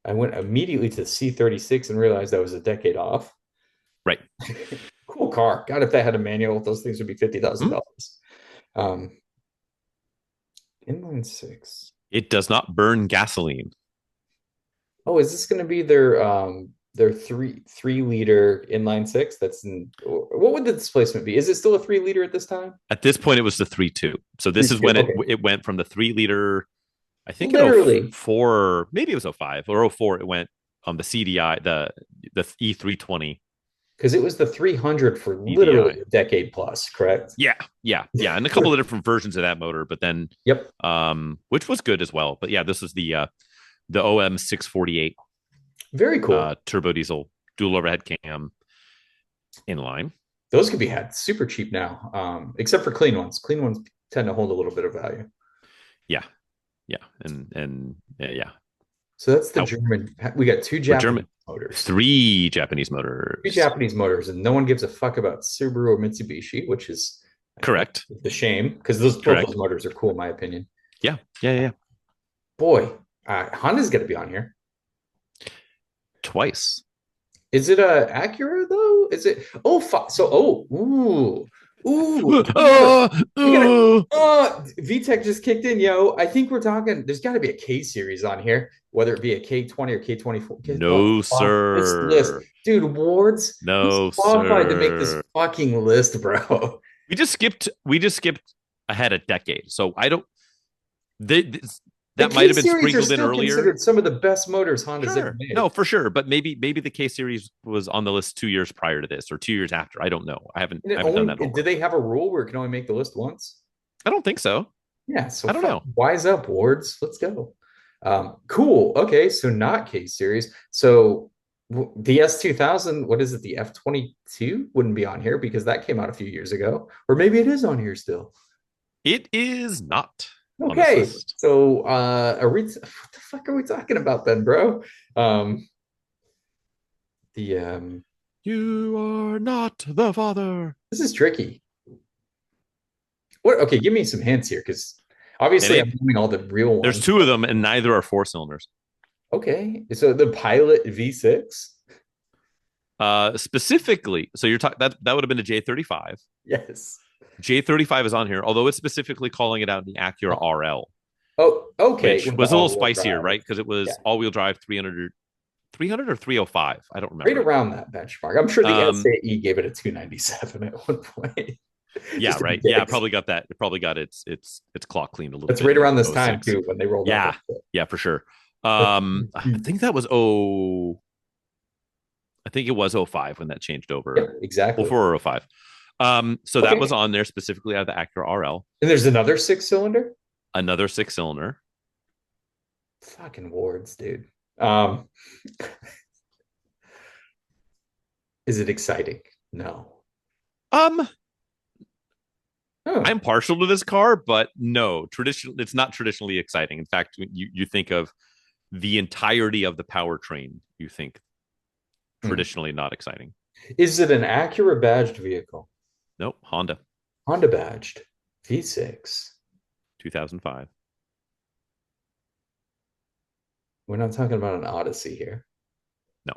B: I went immediately to C36 and realized I was a decade off.
C: Right.
B: Cool car. God, if that had a manual, those things would be
C: Hmm?
B: $50,000. Um, Inline six.
C: It does not burn gasoline.
B: Oh, is this going to be their three liter inline six? What would the displacement be? Is it still a 3 liter at this time?
C: At this point, it was the 3.2. So
B: Three
C: this is
B: two.
C: when
B: Okay.
C: it went from the 3 liter. I think in
B: Literally,
C: 04, maybe it was 05 or 04, it went on the CDI, the E320
B: because it was the 300 for literally
C: CDI.
B: a decade plus, correct?
C: Yeah, and a couple of different versions of that motor, but then
B: Yep.
C: which was good as well. But yeah, this is the OM 648
B: Very cool.
C: turbo diesel dual overhead cam inline.
B: Those could be had super cheap now, except for clean ones. Clean ones tend to hold a little bit of value.
C: Yeah, and yeah.
B: So that's the German. We got two Japanese motors.
C: Three Japanese motors.
B: Three Japanese motors, and no one gives a fuck about Subaru or Mitsubishi, which is
C: Correct.
B: the shame because both those motors are cool in my opinion.
C: Yeah.
B: Boy, Honda's got to be on here.
C: Twice.
B: Is it a Acura though? Is it? Oh, so ooh, we gotta. VTEC just kicked in, yo. I think we're talking. There's got to be a K series on here, whether it be a K20 or K24. Get the
C: No,
B: fuck this list,
C: sir.
B: dude. Wards, who's
C: No,
B: qualified to make this
C: sir.
B: fucking list, bro?
C: We just skipped ahead a decade. So I don't this,
B: The
C: that might
B: K
C: have been
B: series are
C: sprinkled in
B: still
C: earlier.
B: considered some of the best motors Honda's ever
C: Sure.
B: made.
C: No, for sure. But maybe the K series was on the list 2 years prior to this or 2 years after. I don't know. I haven't
B: And
C: I
B: it
C: haven't done
B: only
C: that
B: do
C: homework.
B: they have a rule where it can only make the list once?
C: I don't think so.
B: Yeah, so
C: I don't know.
B: wise up, Wards. Let's go. Cool. Okay, so not K series. So the S2000, what is it? The F22 wouldn't be on here because that came out a few years ago, or maybe it is on here still.
C: It is not on this
B: Okay,
C: list.
B: so what the fuck are we talking about then, bro? Um, the
C: You are not the father.
B: This is tricky. What? Okay, give me some hints here, because
C: It
B: obviously I'm
C: ain't.
B: doing all the real
C: There's
B: ones.
C: two of them, and neither are four cylinders.
B: Okay, so the Pilot V6.
C: Specifically, so you're talking that would have been a J35.
B: Yes.
C: J35 is on here, although it's specifically calling it out in the Acura RL,
B: Oh, okay.
C: which
B: With the
C: was a little
B: all-wheel
C: spicier,
B: drive.
C: right? Because it
B: Yeah,
C: was all-wheel drive 300 or 305. I don't
B: right
C: remember.
B: around that benchmark. I'm sure the
C: Um,
B: SAE gave it a 297 at one point,
C: yeah,
B: just to be
C: right. Yeah, it
B: dicks.
C: probably got that. It probably got its clock cleaned a little
B: That's
C: bit
B: right
C: in
B: around this time
C: '06.
B: too when they rolled out
C: Yeah,
B: the
C: yeah, for sure.
B: That's
C: I think that was I think it was '05 when that changed
B: Yep,
C: over. Oh
B: exactly.
C: 04 or '05. So that was
B: Okay.
C: on there specifically out of the Acura RL,
B: And there's another six cylinder.
C: another six cylinder.
B: Fucking Wards, dude. Um, is it exciting? No.
C: Um,
B: Oh.
C: I'm partial to this car, but no, it's not traditionally exciting. In fact, you think of the entirety of the powertrain, you think
B: Hmm.
C: traditionally not exciting.
B: Is it an Acura badged vehicle?
C: Nope, Honda,
B: Honda badged V6.
C: 2005.
B: We're not talking about an Odyssey here.
C: No,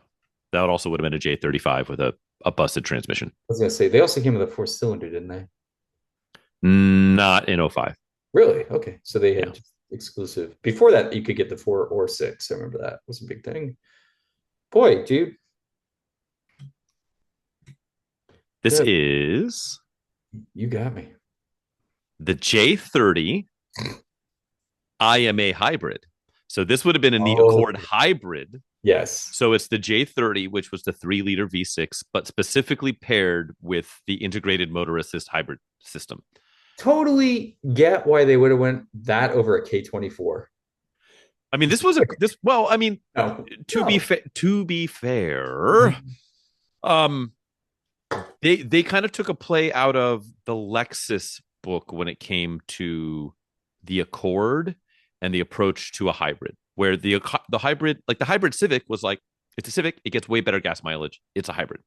C: that also would have been a J35 with a busted transmission.
B: I was gonna say they also came with a four cylinder, didn't they?
C: Not in '05.
B: Really? Okay. So they
C: Yeah.
B: had just exclusive. Before that, you could get the four or six. I remember that was a big thing. Boy, dude,
C: This
B: good.
C: is
B: You got me.
C: the J30 IMA hybrid. So this would have been in the
B: Oh,
C: Accord hybrid.
B: yes.
C: So it's the J30, which was the 3-liter V6, but specifically paired with the integrated motor assist hybrid system.
B: Totally get why they would have went that over a K24.
C: I mean, this was a this. Well, I mean,
B: No, no.
C: to be fair, um, they kind of took a play out of the Lexus book when it came to the Accord and the approach to a hybrid, where the hybrid, like the hybrid Civic, was like it's a Civic, it gets way better gas mileage. It's a hybrid.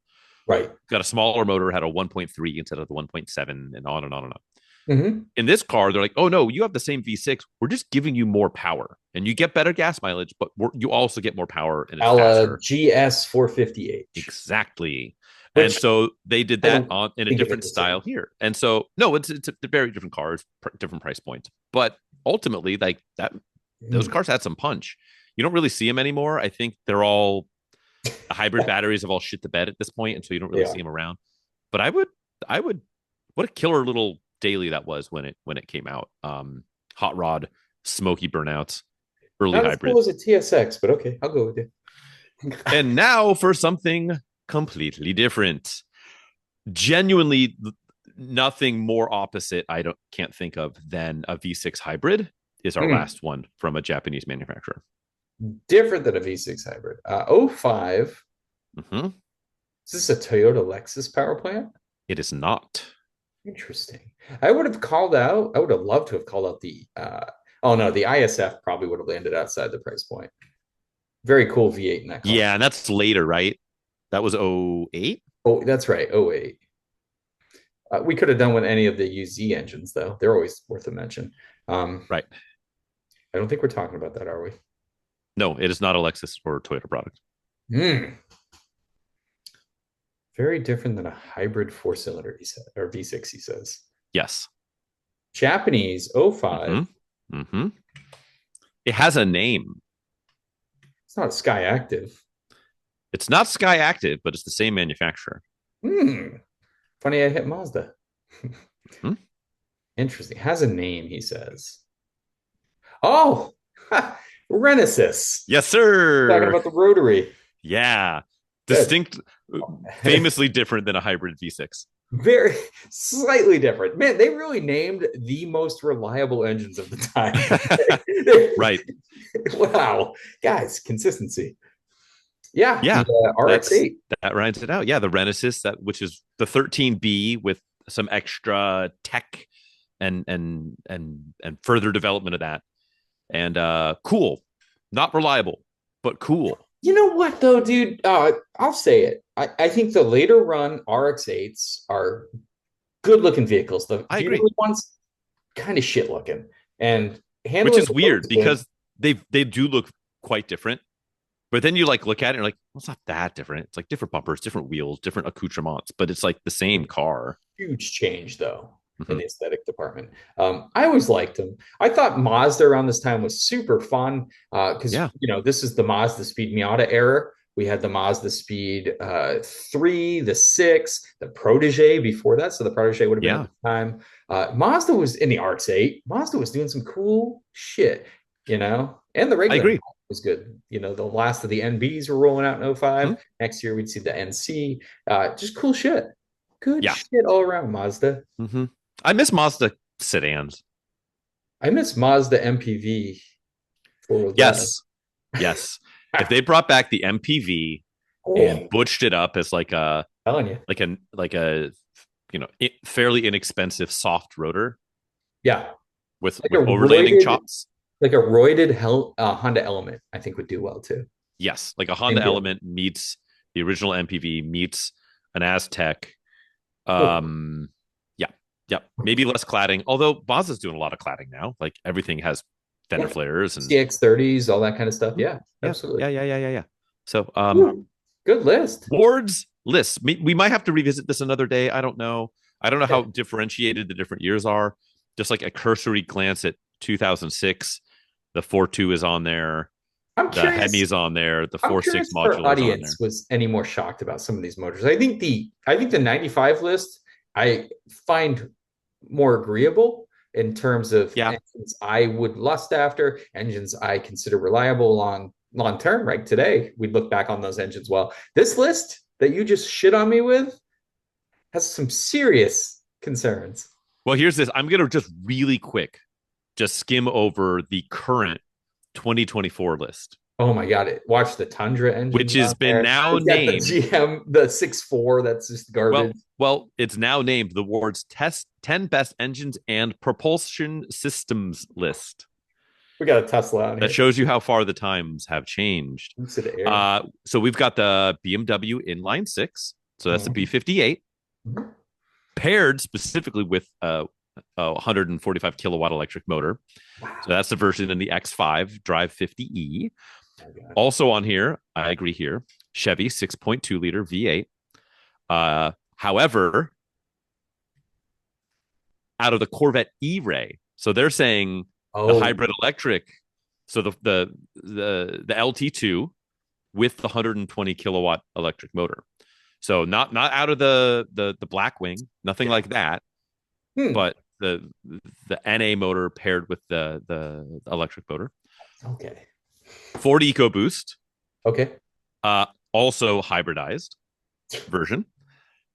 B: Right.
C: Got a smaller motor, had a 1.3 instead of the 1.7, and on and on and on.
B: Mm-hmm.
C: In this car, they're like, oh no, you have the same V6. We're just giving you more power, and you get better gas mileage, but you also get more power and it's
B: A la
C: faster.
B: GS 450H,
C: Exactly. And
B: which
C: so they did
B: I
C: that
B: don't
C: on in a
B: think of it
C: different
B: the
C: style
B: same.
C: here. And so no, it's a very different cars, different price points. But ultimately, like that, those
B: Mm.
C: cars had some punch. You don't really see them anymore. I think they're all the hybrid batteries have all shit the bed at this point, and so you don't really
B: Yeah.
C: see them around. But I would, what a killer little daily that was when it came out. Hot rod, smoky burnouts, early
B: Not as cool
C: hybrid.
B: as a TSX, but okay, I'll go with you.
C: And now for something completely different. Genuinely, nothing more opposite I don't can't think of than a V6 hybrid is our
B: Mm.
C: last one from a Japanese manufacturer.
B: Different than a V6 hybrid. Oh 05.
C: Mm-hmm.
B: Is this a Toyota Lexus power plant?
C: It is not.
B: Interesting. I would have called out, I would have loved to have called out the oh no, the ISF probably would have landed outside the price point. Very cool V8 in that car.
C: Yeah, and that's later, right? That was '08.
B: Oh, that's right. Oh 08. We could have done with any of the UZ engines though. They're always worth a mention.
C: Right.
B: I don't think we're talking about that, are we?
C: No, it is not a Lexus or Toyota product.
B: Hmm. Very different than a hybrid four-cylinder, he said, or V6, he says.
C: Yes.
B: Japanese '05.
C: Mm-hmm. Mm-hmm. It has a name.
B: It's not Sky Active.
C: It's not Sky Active, but it's the same manufacturer.
B: Hmm. Funny I hit Mazda.
C: Hmm?
B: Interesting. Has a name, he says. Oh, Renesis.
C: Yes,
B: Talking
C: sir.
B: about the rotary.
C: Yeah.
B: Good.
C: Distinct, famously different than a hybrid V6.
B: Very slightly different. Man, they really named the most reliable engines of the time.
C: Right.
B: Wow. Guys, consistency. Yeah,
C: Yeah.
B: the RX-8.
C: That rounds it out. Yeah, the Renesis, which is the 13B with some extra tech and further development of that. And cool. Not reliable, but cool.
B: You know what though, dude? I'll say it. I think the later run RX-8s are good looking vehicles.
C: I
B: The
C: agree.
B: early ones kind of shit looking. And
C: Which
B: handling
C: is
B: the
C: weird
B: focusing,
C: because they do look quite different. But then you like look at it and you're like, well, it's not that different. It's like different bumpers, different wheels, different accoutrements, but it's like the same car.
B: huge change though in
C: Mm-hmm.
B: the aesthetic department. I always liked them. I thought Mazda around this time was super fun because
C: Yeah.
B: this is the Mazda Speed Miata era. We had the Mazda Speed 3, the 6, the Protege before that. So the Protege would have been at
C: Yeah.
B: the time. Mazda was in the RX-8. Mazda was doing some cool shit, and the
C: I
B: regular
C: agree.
B: was good. The last of the NBs were rolling out in
C: Mm-hmm.
B: '05. Next year, we'd see the NC. Just cool shit. Good
C: Yeah.
B: shit all around, Mazda.
C: Mm-hmm. I miss Mazda sedans.
B: I miss Mazda MPV four-wheel drive.
C: Yes. Yes. If they brought back the MPV and
B: Oh,
C: butched it up as
B: telling you.
C: like a fairly inexpensive soft rotor
B: Yeah.
C: with
B: Like a
C: overlanding
B: roided,
C: chops.
B: like a roided Honda Element, I think would do well too.
C: Yes, like a Honda
B: Same deal.
C: Element meets the original MPV meets an Aztec.
B: Oh,
C: Yeah, yeah, maybe less cladding. Although Mazda's doing a lot of cladding now. Like everything has fender
B: yeah.
C: flares and
B: CX-30s, all that kind of stuff. Yeah,
C: yeah,
B: absolutely.
C: yeah. So,
B: Whew. Good list.
C: boards lists. We might have to revisit this another day. I don't know. I don't know
B: Yeah.
C: how differentiated the different years are. Just like a cursory glance at 2006, the 4.2 is on there.
B: I'm
C: The Hemi
B: curious.
C: is on there. The
B: I'm
C: 4.6
B: curious if our
C: modular is on there.
B: audience was any more shocked about some of these motors. I think the 95 list I find more agreeable in terms of
C: Yeah,
B: engines I would lust after, engines I consider reliable long term. Right today, we'd look back on those engines. Well, this list that you just shit on me with has some serious concerns.
C: well, here's this. I'm going to just really quick just skim over the current 2024 list,
B: Oh my god! Watch the Tundra
C: which
B: engines
C: has
B: on
C: been
B: there.
C: now
B: It's got the
C: named.
B: GM, the 6.4. That's just garbage.
C: It's now named the Ward's 10 best engines and propulsion systems list.
B: We got a Tesla on
C: That
B: here.
C: shows you how far the times have changed.
B: Lucid Air.
C: So we've got the BMW inline six. So that's the
B: Mhm.
C: B58
B: Mhm.
C: paired specifically with a 145 kilowatt electric motor.
B: Wow.
C: So that's the version in the X5 Drive 50E.
B: Oh, God.
C: Also on here, I agree here, Chevy 6.2 liter V8. However, out of the Corvette E-Ray, so they're saying the
B: Oh,
C: hybrid electric, so the LT2 with the 120 kilowatt electric motor. So not out of the Blackwing, nothing
B: yeah.
C: like that,
B: Hmm.
C: but the NA motor paired with the electric motor.
B: Okay.
C: Ford EcoBoost,
B: Okay.
C: also hybridized version.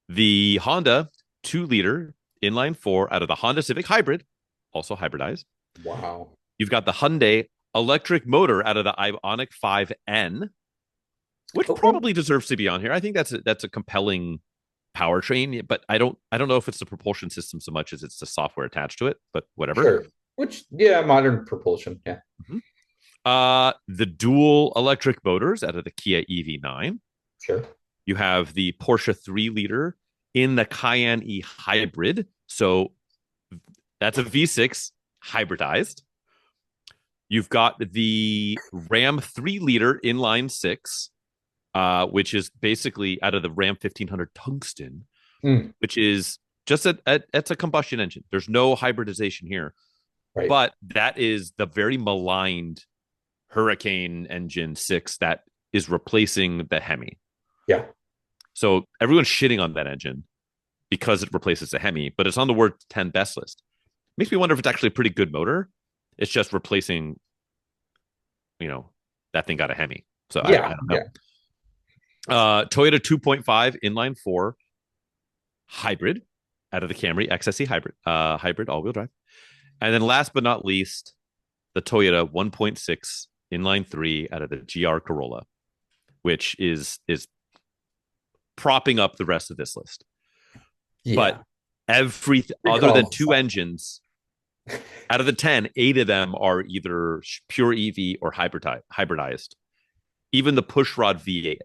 C: The Honda 2-liter inline 4 out of the Honda Civic Hybrid, also hybridized.
B: Wow.
C: You've got the Hyundai electric motor out of the Ioniq 5N, which
B: Okay.
C: probably deserves to be on here. I think that's a compelling powertrain, but I don't know if it's the propulsion system so much as it's the software attached to it, but whatever.
B: Sure. Modern propulsion. Yeah.
C: Mm-hmm. The dual electric motors out of the Kia EV9.
B: Sure.
C: You have the Porsche 3-liter in the Cayenne E Hybrid. So that's a V6 hybridized. You've got the Ram 3-liter inline six, which is basically out of the Ram 1500 tungsten,
B: Mm,
C: which is just it's a combustion engine. There's no hybridization here,
B: right.
C: but that is the very maligned Hurricane engine six that is replacing the Hemi.
B: Yeah.
C: So everyone's shitting on that engine because it replaces the Hemi, but it's on the Word 10 best list. Makes me wonder if it's actually a pretty good motor. It's just replacing, that thing got a Hemi. So I
B: Yeah.
C: don't know.
B: Yeah.
C: Toyota 2.5 inline four hybrid out of the Camry XSE hybrid all-wheel drive. And then last but not least, the Toyota 1.6 inline three out of the GR Corolla, which is propping up the rest of this list.
B: Yeah.
C: But everything other than two engines out of the 10, 8 of them are either pure EV or hybridized. Even the pushrod V8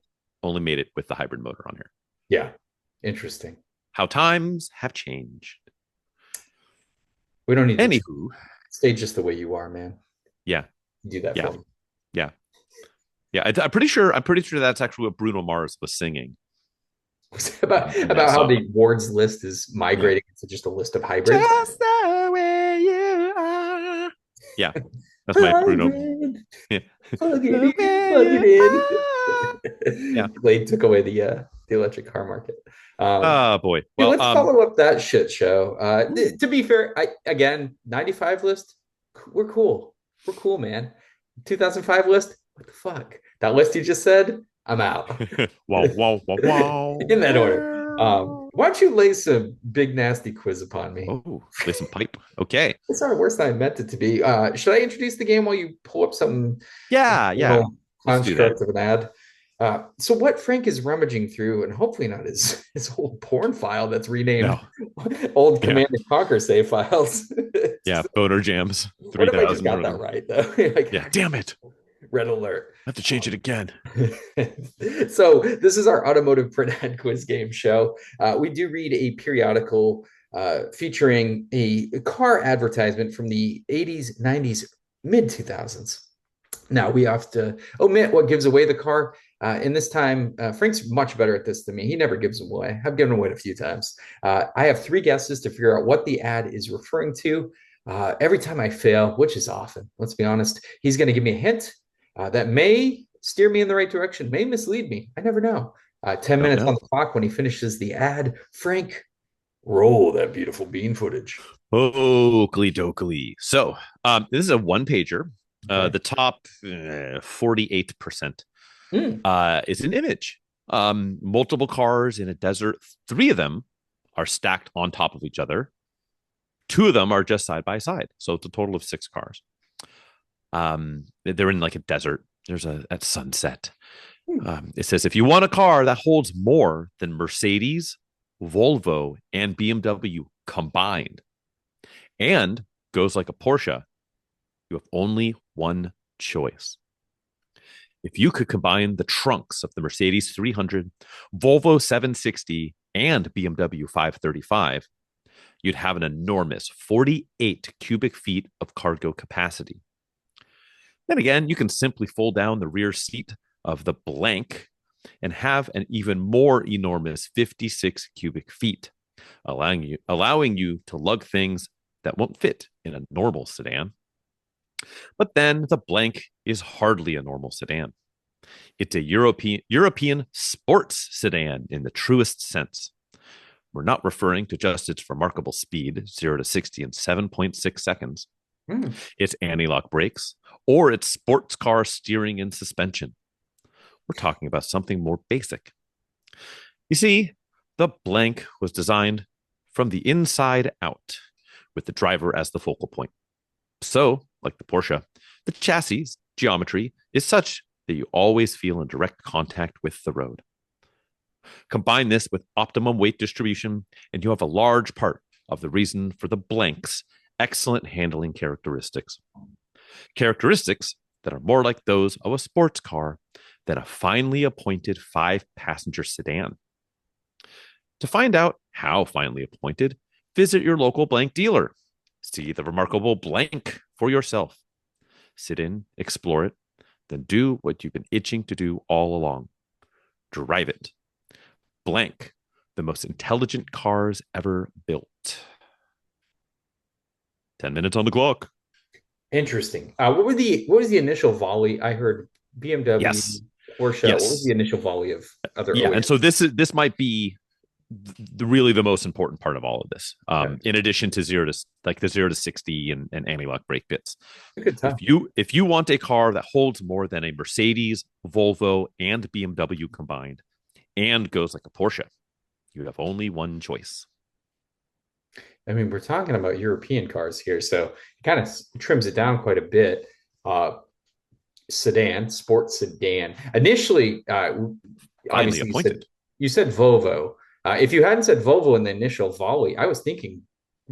C: only made it with the hybrid motor on here.
B: Yeah. Interesting.
C: How times have changed.
B: We don't need to
C: Anywho,
B: stay just the way you are, man.
C: yeah,
B: Do that
C: yeah,
B: for me.
C: yeah, yeah. I'm pretty sure that's actually what Bruno Mars was singing
B: about
C: in that
B: about how
C: song.
B: the awards list is migrating to just a list of hybrids.
C: Just the way you are. Yeah, that's my Bruno.
B: Hybrid.
C: Yeah.
B: Plug it
C: The
B: in,
C: way
B: plug
C: you
B: it in.
C: Yeah.
B: Blade took away the electric car market.
C: Oh boy.
B: Dude,
C: Well,
B: let's follow up that shit show. To be fair, again, 95 list, we're cool. We're cool, man. 2005 list, what the fuck? That list you just said, I'm out.
C: wow, wow, wow, wow.
B: In that order. Why don't you lay some big nasty quiz upon me?
C: Oh, play some pipe. Okay.
B: It's not worse than I meant it to be. Should I introduce the game while you pull up some
C: Yeah. Let's do that.
B: construct of an ad? So what Frank is rummaging through, and hopefully not his old porn file that's renamed
C: No.
B: old
C: Yeah.
B: Command and Conquer save files.
C: Yeah. Boner Jams.
B: What if I just
C: 3000.
B: got that right though? Like,
C: Yeah. Damn it.
B: red alert.
C: I have to change it again.
B: So this is our automotive print ad quiz game show. We do read a periodical featuring a car advertisement from the 80s, 90s, mid 2000s. Now we have to omit what gives away the car. And this time, Frank's much better at this than me. He never gives them away. I've given away a few times. I have 3 guesses to figure out what the ad is referring to. Every time I fail, which is often, let's be honest, he's going to give me a hint that may steer me in the right direction, may mislead me. I never know. 10 minutes on the clock when he finishes the ad. Frank, roll that beautiful bean footage.
C: Oakley dokley. So this is a one pager. The top 48% is an image. Multiple cars in a desert. 3 of them are stacked on top of each other. 2 of them are just side by side. So it's a total of 6 cars. They're in like a desert. There's at sunset. It says, if you want a car that holds more than Mercedes, Volvo, and BMW combined, and goes like a Porsche, you have only one choice. If you could combine the trunks of the Mercedes 300, Volvo 760, and BMW 535, you'd have an enormous 48 cubic feet of cargo capacity. Then again, you can simply fold down the rear seat of the blank and have an even more enormous 56 cubic feet, allowing you to lug things that won't fit in a normal sedan. But then the blank is hardly a normal sedan. It's a European sports sedan in the truest sense. We're not referring to just its remarkable speed, 0 to 60 in 7.6 seconds. Its anti-lock brakes, or its sports car steering and suspension. We're talking about something more basic. You see, the blank was designed from the inside out, with the driver as the focal point. So, like the Porsche, the chassis geometry is such that you always feel in direct contact with the road. Combine this with optimum weight distribution, and you have a large part of the reason for the blank's excellent handling characteristics. Characteristics that are more like those of a sports car than a finely appointed 5-passenger sedan. To find out how finely appointed, visit your local blank dealer. See the remarkable blank for yourself. sit in, explore it, then do what you've been itching to do all along. Drive it. Blank, the most intelligent cars ever built. 10 minutes on the clock.
B: Interesting. What was the initial volley? I heard BMW,
C: Yes.
B: Porsche. What was the
C: Yes.
B: initial volley of other
C: Yeah. And so
B: OEMs?
C: this might be really the most important part of all of this.
B: Okay.
C: In addition to the 0 to 60 and anti-lock brake bits.
B: Good time.
C: If you want a car that holds more than a Mercedes, Volvo, and BMW combined and goes like a Porsche, you have only one choice.
B: I mean, we're talking about European cars here, so it kind of trims it down quite a bit. Uh, Sedan, sports sedan. Initially,
C: Finally
B: obviously,
C: appointed.
B: you said Volvo. If you hadn't said Volvo in the initial volley, I was thinking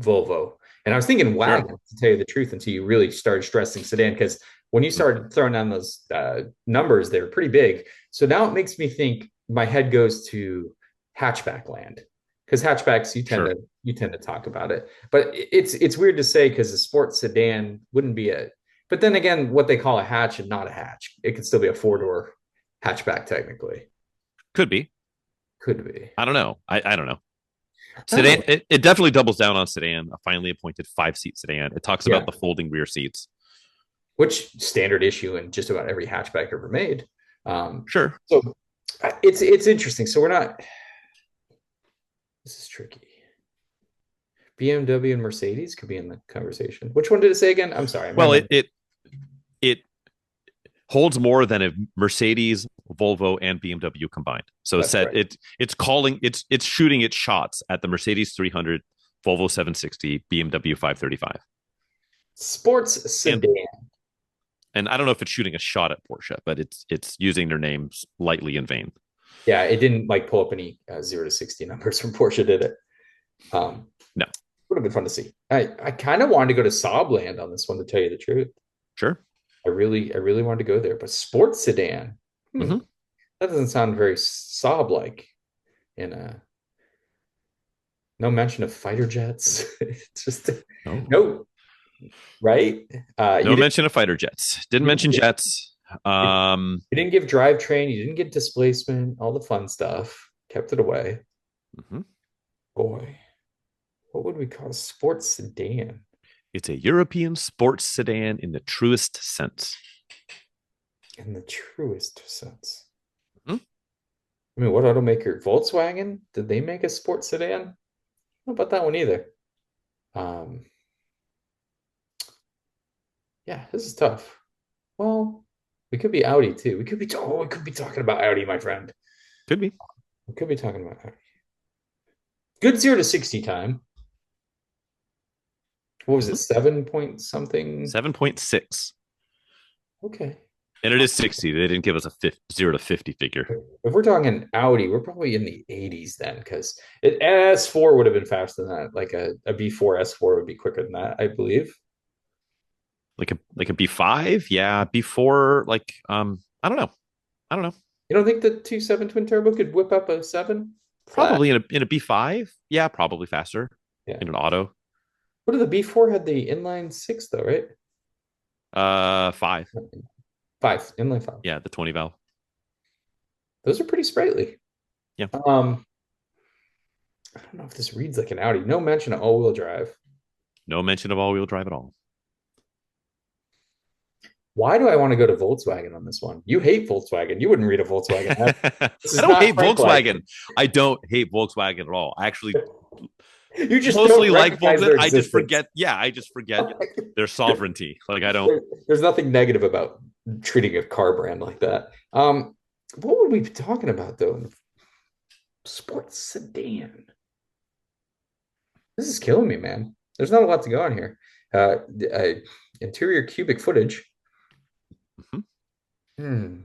B: Volvo, and I was thinking
C: Sure.
B: wagon to tell you the truth until you really started stressing sedan because when you started throwing down those numbers, they were pretty big. So now it makes me think. My head goes to hatchback land because hatchbacks
C: Sure.
B: you tend to talk about it, but it's weird to say because a sports sedan wouldn't be a. But then again, what they call a hatch and not a hatch, it could still be a four-door hatchback technically.
C: Could be.
B: Could be.
C: I don't know. I don't know.
B: I don't know.
C: Sedan, it definitely doubles down on sedan, a finally appointed 5-seat sedan. It talks
B: Yeah,
C: about the folding rear seats.
B: which standard issue in just about every hatchback ever made.
C: Sure.
B: So it's interesting. So we're not. This is tricky. BMW and Mercedes could be in the conversation. Which one did it say again? I'm sorry.
C: Well, it holds more than a Mercedes, Volvo, and BMW combined. So
B: That's right.
C: it's shooting its shots at the Mercedes 300, Volvo 760, BMW 535.
B: Sports
C: And
B: sedan.
C: and I don't know if it's shooting a shot at Porsche, but it's using their names lightly in vain.
B: Yeah, it didn't like pull up any 0 to 60 numbers from Porsche, did it?
C: No.
B: Would have been fun to see. I kind of wanted to go to Saab land on this one, to tell you the truth.
C: Sure.
B: I really wanted to go there, but sports sedan,
C: Mm-hmm.
B: that doesn't sound very Saab like. In a no mention of fighter jets. It's just
C: No.
B: no, right?
C: No mention of fighter jets. Didn't
B: you
C: mention
B: didn't
C: jets.
B: you didn't give drivetrain. You didn't get displacement. All the fun stuff. Kept it away.
C: Mhm.
B: Boy, what would we call a sports sedan?
C: It's a European sports sedan in the truest sense.
B: In the truest sense.
C: Mhm.
B: I mean, what automaker? Volkswagen? Did they make a sports sedan? Not about that one either. Um, yeah, this is tough. Well, we could be Audi too. We could be talking about Audi, my friend.
C: Could be.
B: We could be talking about Audi. Good 0 to 60 time. What was it?
C: Mhm.
B: 7 point something?
C: 7.6.
B: Okay.
C: And it is 60. They didn't give us a 0 to 50 figure.
B: If we're talking Audi, we're probably in the 80s then, because S4 would have been faster than that. Like a B4 S4 would be quicker than that, I believe.
C: Like a B5? Yeah, B4 I don't know. I don't know.
B: You don't think the 2.7 twin turbo could whip up a 7 flat?
C: Probably in a B5. Yeah, probably faster
B: Yeah.
C: in an auto.
B: What did the B4 had the inline six though, right?
C: 5.
B: Five, inline five.
C: Yeah, the 20 valve.
B: Those are pretty sprightly.
C: Yeah.
B: I don't know if this reads like an Audi. No mention of all-wheel drive.
C: No mention of all-wheel drive at all.
B: Why do I want to go to Volkswagen on this one? You hate Volkswagen. You wouldn't read a Volkswagen ad. This
C: I
B: is
C: don't
B: not
C: hate
B: Frank like.
C: Volkswagen. I don't hate Volkswagen at all. I actually
B: You just
C: mostly
B: don't
C: like
B: recognize
C: Volkswagen.
B: their
C: I just
B: existence.
C: forget. Yeah, I just forget their sovereignty. Like I don't.
B: There's nothing negative about treating a car brand like that. What would we be talking about though? Sports sedan. This is killing me, man. There's not a lot to go on here. Interior cubic footage.
C: Mhm.
B: Hmm.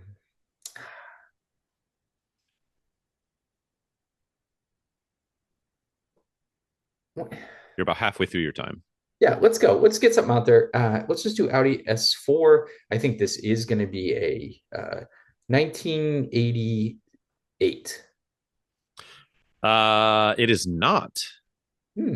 C: You're about halfway through your time.
B: Yeah, let's go. Let's get something out there. Let's just do Audi S4. I think this is going to be a 1988.
C: It is not.
B: Hmm.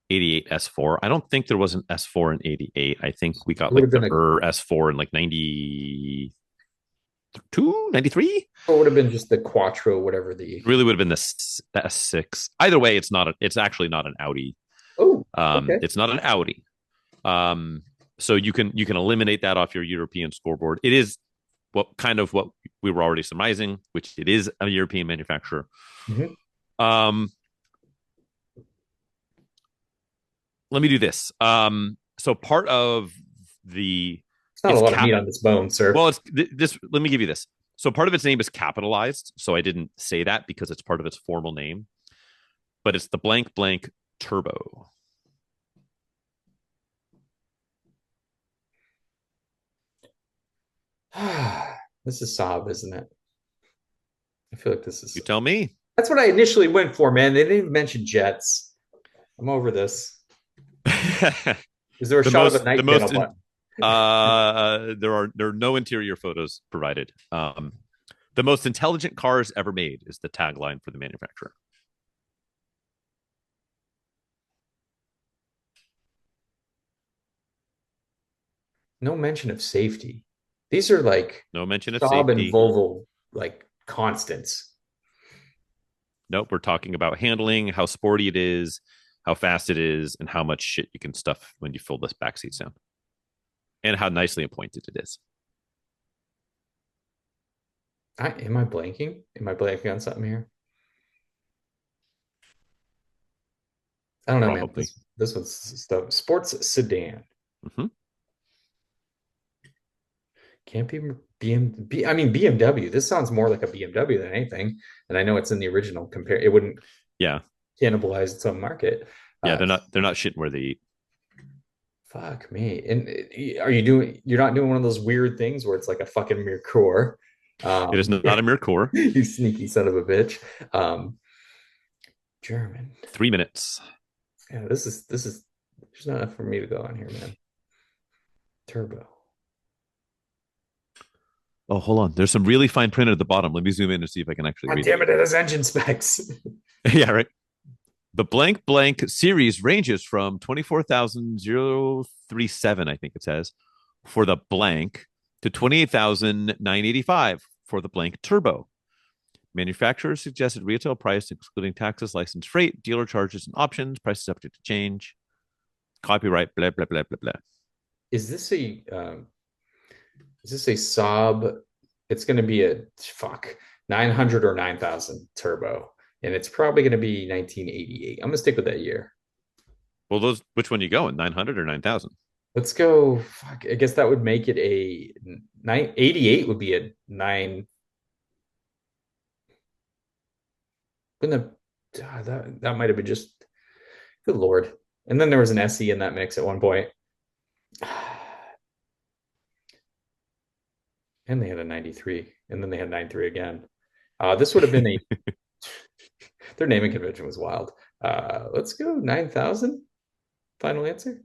C: 88 S4. I don't think there was an S4 in 88. I think we got
B: It would
C: like
B: have
C: the
B: been a
C: S4 in like 92, 93.
B: or would have been just the Quattro, whatever the.
C: Really would have been the S6. Either way, it's actually not an Audi.
B: Oh, okay.
C: It's not an Audi. Um, so you can eliminate that off your European scoreboard. It is what we were already surmising, which it is a European manufacturer.
B: Mhm.
C: Um, let me do this. So part of the
B: It's not a
C: it's
B: lot of meat
C: cap.
B: on this bone, sir.
C: Well, it's this. Let me give you this. So part of its name is capitalized. So I didn't say that because it's part of its formal name, but it's the blank blank turbo.
B: This is Saab, isn't it? I feel like this
C: You
B: is.
C: tell me.
B: That's what I initially went for, man. They didn't even mention jets. I'm over this.
C: the
B: Is there a shot of a
C: the
B: night
C: most
B: panel button?
C: there are no interior photos provided. The most intelligent cars ever made is the tagline for the manufacturer.
B: No mention of safety. These are like
C: No mention of
B: Saab and
C: safety.
B: Volvo, like constants.
C: Nope, we're talking about handling, how sporty it is, how fast it is, and how much shit you can stuff when you fill this back seats down, and how nicely appointed it is.
B: Am I blanking? Am I blanking on something here? I don't know, man.
C: Probably.
B: This one's stuff. Sports sedan.
C: Mm-hmm.
B: Can't be I mean BMW. This sounds more like a BMW than anything. And I know it's in the original. Compare it wouldn't
C: Yeah,
B: cannibalize its own market.
C: yeah.
B: Uh,
C: They're not shitting where they eat.
B: Fuck me. And are you doing? You're not doing one of those weird things where it's like a fucking Mercure.
C: It is not a Mercure.
B: You sneaky son of a bitch. Um, German.
C: 3 minutes.
B: Yeah, this is. There's not enough for me to go on here, man. Turbo.
C: Oh, hold on. There's some really fine print at the bottom. Let me zoom in and see if I can actually
B: God
C: read
B: damn it! It has engine specs.
C: it. Yeah, right. The blank blank series ranges from 24,037, I think it says, for the blank to 28,985 for the blank turbo. Manufacturer suggested retail price, excluding taxes, license, freight, dealer charges, and options. Price is subject to change. Copyright, blah, blah, blah, blah, blah.
B: Is this a Saab? It's going to be a 900 or 9,000 turbo, and it's probably going to be 1988. I'm going to stick with that year.
C: Well, which one you going? 900 or 9,000?
B: Let's go. Fuck, I guess that would make it a 88 would be a nine. Wouldn't that might have been just good lord. And then there was an SE in that mix at one point. And they had a 93, and then they had 93 again. This would have been a their naming convention was wild. Let's go 9,000. Final answer.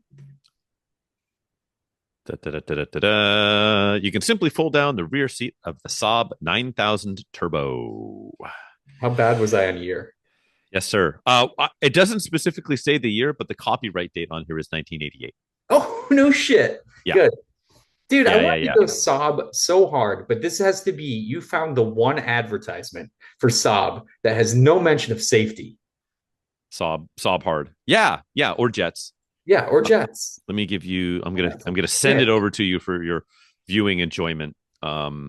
C: Da, da, da, da, da, da. You can simply fold down the rear seat of the Saab 9000 Turbo.
B: How bad was I on year?
C: Yes, sir. It doesn't specifically say the year, but the copyright date on here is 1988.
B: Oh, no shit.
C: Yeah.
B: Good. Dude, I
C: Yeah,
B: wanted to go Saab so hard, but this has to be you found the one advertisement for Saab that has no mention of safety.
C: Saab hard. Yeah, or jets.
B: Yeah, or jets.
C: Let me give you. I'm gonna send it over to you for your viewing enjoyment. Yeah,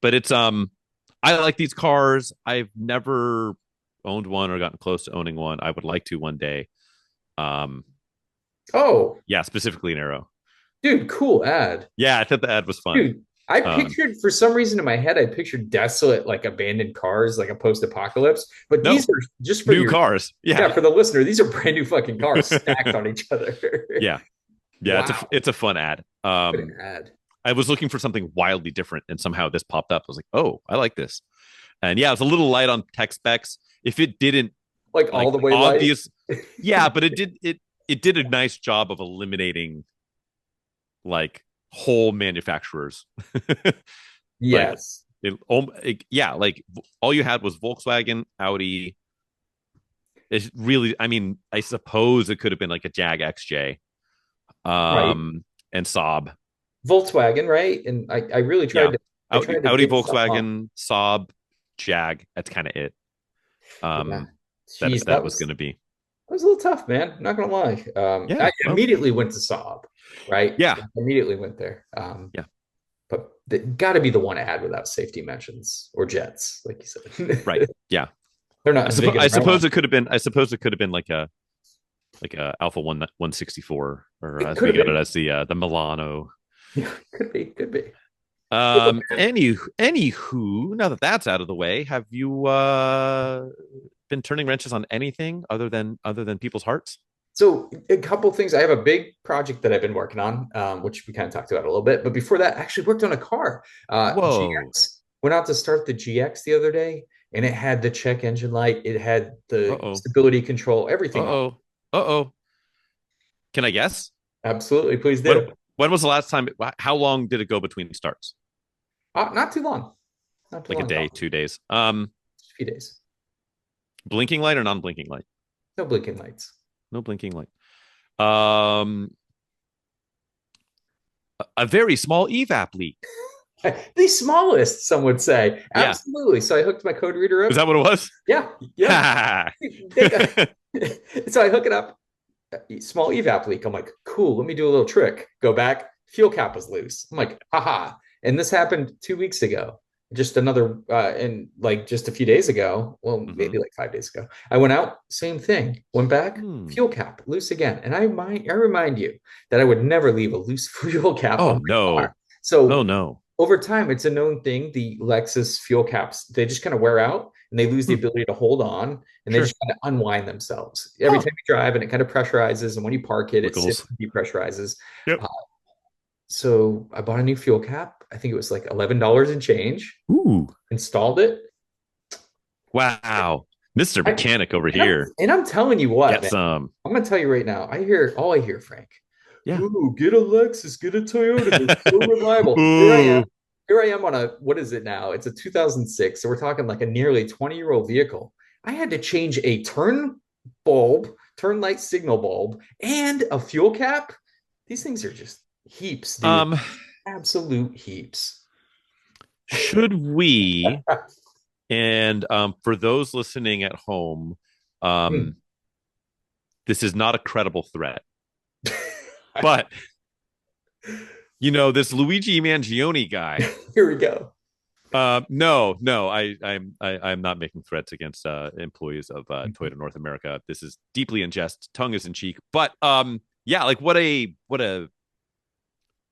C: but it's I like these cars. I've never owned one or gotten close to owning one. I would like to one day.
B: Oh,
C: yeah, specifically an Arrow.
B: Dude, cool ad.
C: Yeah, I thought the ad was fun.
B: Dude, I pictured for some reason in my head, I pictured desolate, like abandoned cars, like a post-apocalypse. But these are just for
C: new cars. Yeah,
B: for the listener, these are brand new fucking cars stacked on each other.
C: Yeah, wow. It's a fun ad.
B: Ad.
C: I was looking for something wildly different, and somehow this popped up. I was like, oh, I like this. And yeah, it's a little light on tech specs. If it didn't
B: like all the way
C: obvious, yeah, but it did a nice job of eliminating like whole manufacturers.
B: Yes.
C: Like all you had was Volkswagen, Audi. it's really, I mean, I suppose it could have been like a Jag XJ,
B: Right.
C: and Saab.
B: Volkswagen, right? And I really
C: Yeah.
B: tried to
C: Audi,
B: dig stuff up.
C: Volkswagen, Saab, Jag. That's kind of it.
B: Yeah.
C: Um,
B: Jeez,
C: that was going to be.
B: that was a little tough, man. I'm not gonna lie.
C: Yeah.
B: I
C: Well,
B: immediately went to Saab, right?
C: yeah.
B: Immediately went there.
C: Yeah.
B: But got to be the one ad without safety mentions or jets, like you
C: Right.
B: said.
C: Yeah.
B: They're not zigging
C: I
B: around.
C: suppose it could have been. I suppose it could have been like a Alpha 164, or
B: It
C: as
B: could
C: we
B: have
C: got it
B: been.
C: as the Milano.
B: Yeah, could be, could be.
C: Anywho, now that that's out of the way, have you been turning wrenches on anything other than people's hearts?
B: So a couple things. I have a big project that I've been working on, which we kind of talked about a little bit. But before that, I actually worked on a car.
C: Whoa.
B: GX. Went out to start the GX the other day, and it had the check engine light. It had
C: Uh
B: the
C: oh.
B: stability control,
C: Uh
B: everything on.
C: oh. Uh oh. Can I guess?
B: Absolutely, please
C: When
B: do.
C: when was the last time? How long did it go between starts?
B: Not too long. Not too
C: Like a
B: long at
C: day,
B: all.
C: 2 days.
B: Just a few days.
C: Blinking light or non-blinking light?
B: No blinking lights.
C: No blinking light. Um, a very small evap leak.
B: The smallest, some would say.
C: Yeah.
B: Absolutely. So I hooked my code reader
C: Is
B: up.
C: that what it was?
B: Yeah, yeah. So I hook it up. Small evap leak. I'm like, cool. Let me do a little trick. Go back. Fuel cap was loose. I'm like, haha. And this happened 2 weeks ago. Just another, and like just a few days ago. Well,
C: Mhm.
B: maybe like 5 days ago. I went out. Same thing. Went back.
C: Hmm.
B: Fuel cap loose again. And I remind you that I would never leave a loose fuel cap
C: Oh
B: on my car.
C: no.
B: So
C: Oh no.
B: over time, it's a known thing. The Lexus fuel caps, they just kind of wear out and they lose the
C: Hmm.
B: ability to hold on and they
C: Sure.
B: just kind of unwind themselves every
C: Huh.
B: time you drive and it kind of pressurizes. And when you park it, it sits
C: Wiggles.
B: and depressurizes.
C: Yep.
B: Uh, so I bought a new fuel cap. I think it was like $11 and change,
C: Ooh.
B: installed it.
C: Wow. Mr.
B: I,
C: Mechanic over
B: and, I'm,
C: here.
B: and I'm telling you what,
C: Get
B: man,
C: some.
B: I'm going to tell you right now. I hear, Frank.
C: Yeah.
B: Ooh, get a Lexus, get a Toyota. They're so reliable. Here I am.
C: Ooh.
B: Here I am on a, what is it now? It's a 2006. So we're talking like a nearly 20-year-old vehicle. I had to change a turn light signal bulb, and a fuel cap. These things are just heaps, dude.
C: Um,
B: Absolute heaps.
C: should we, and for those listening at home,
B: Hmm.
C: um, this is not a credible threat, but this Luigi Mangione guy.
B: Here we go.
C: No, I'm not making threats against employees of Toyota North America. This is deeply in jest, tongue is in cheek. But yeah, like what a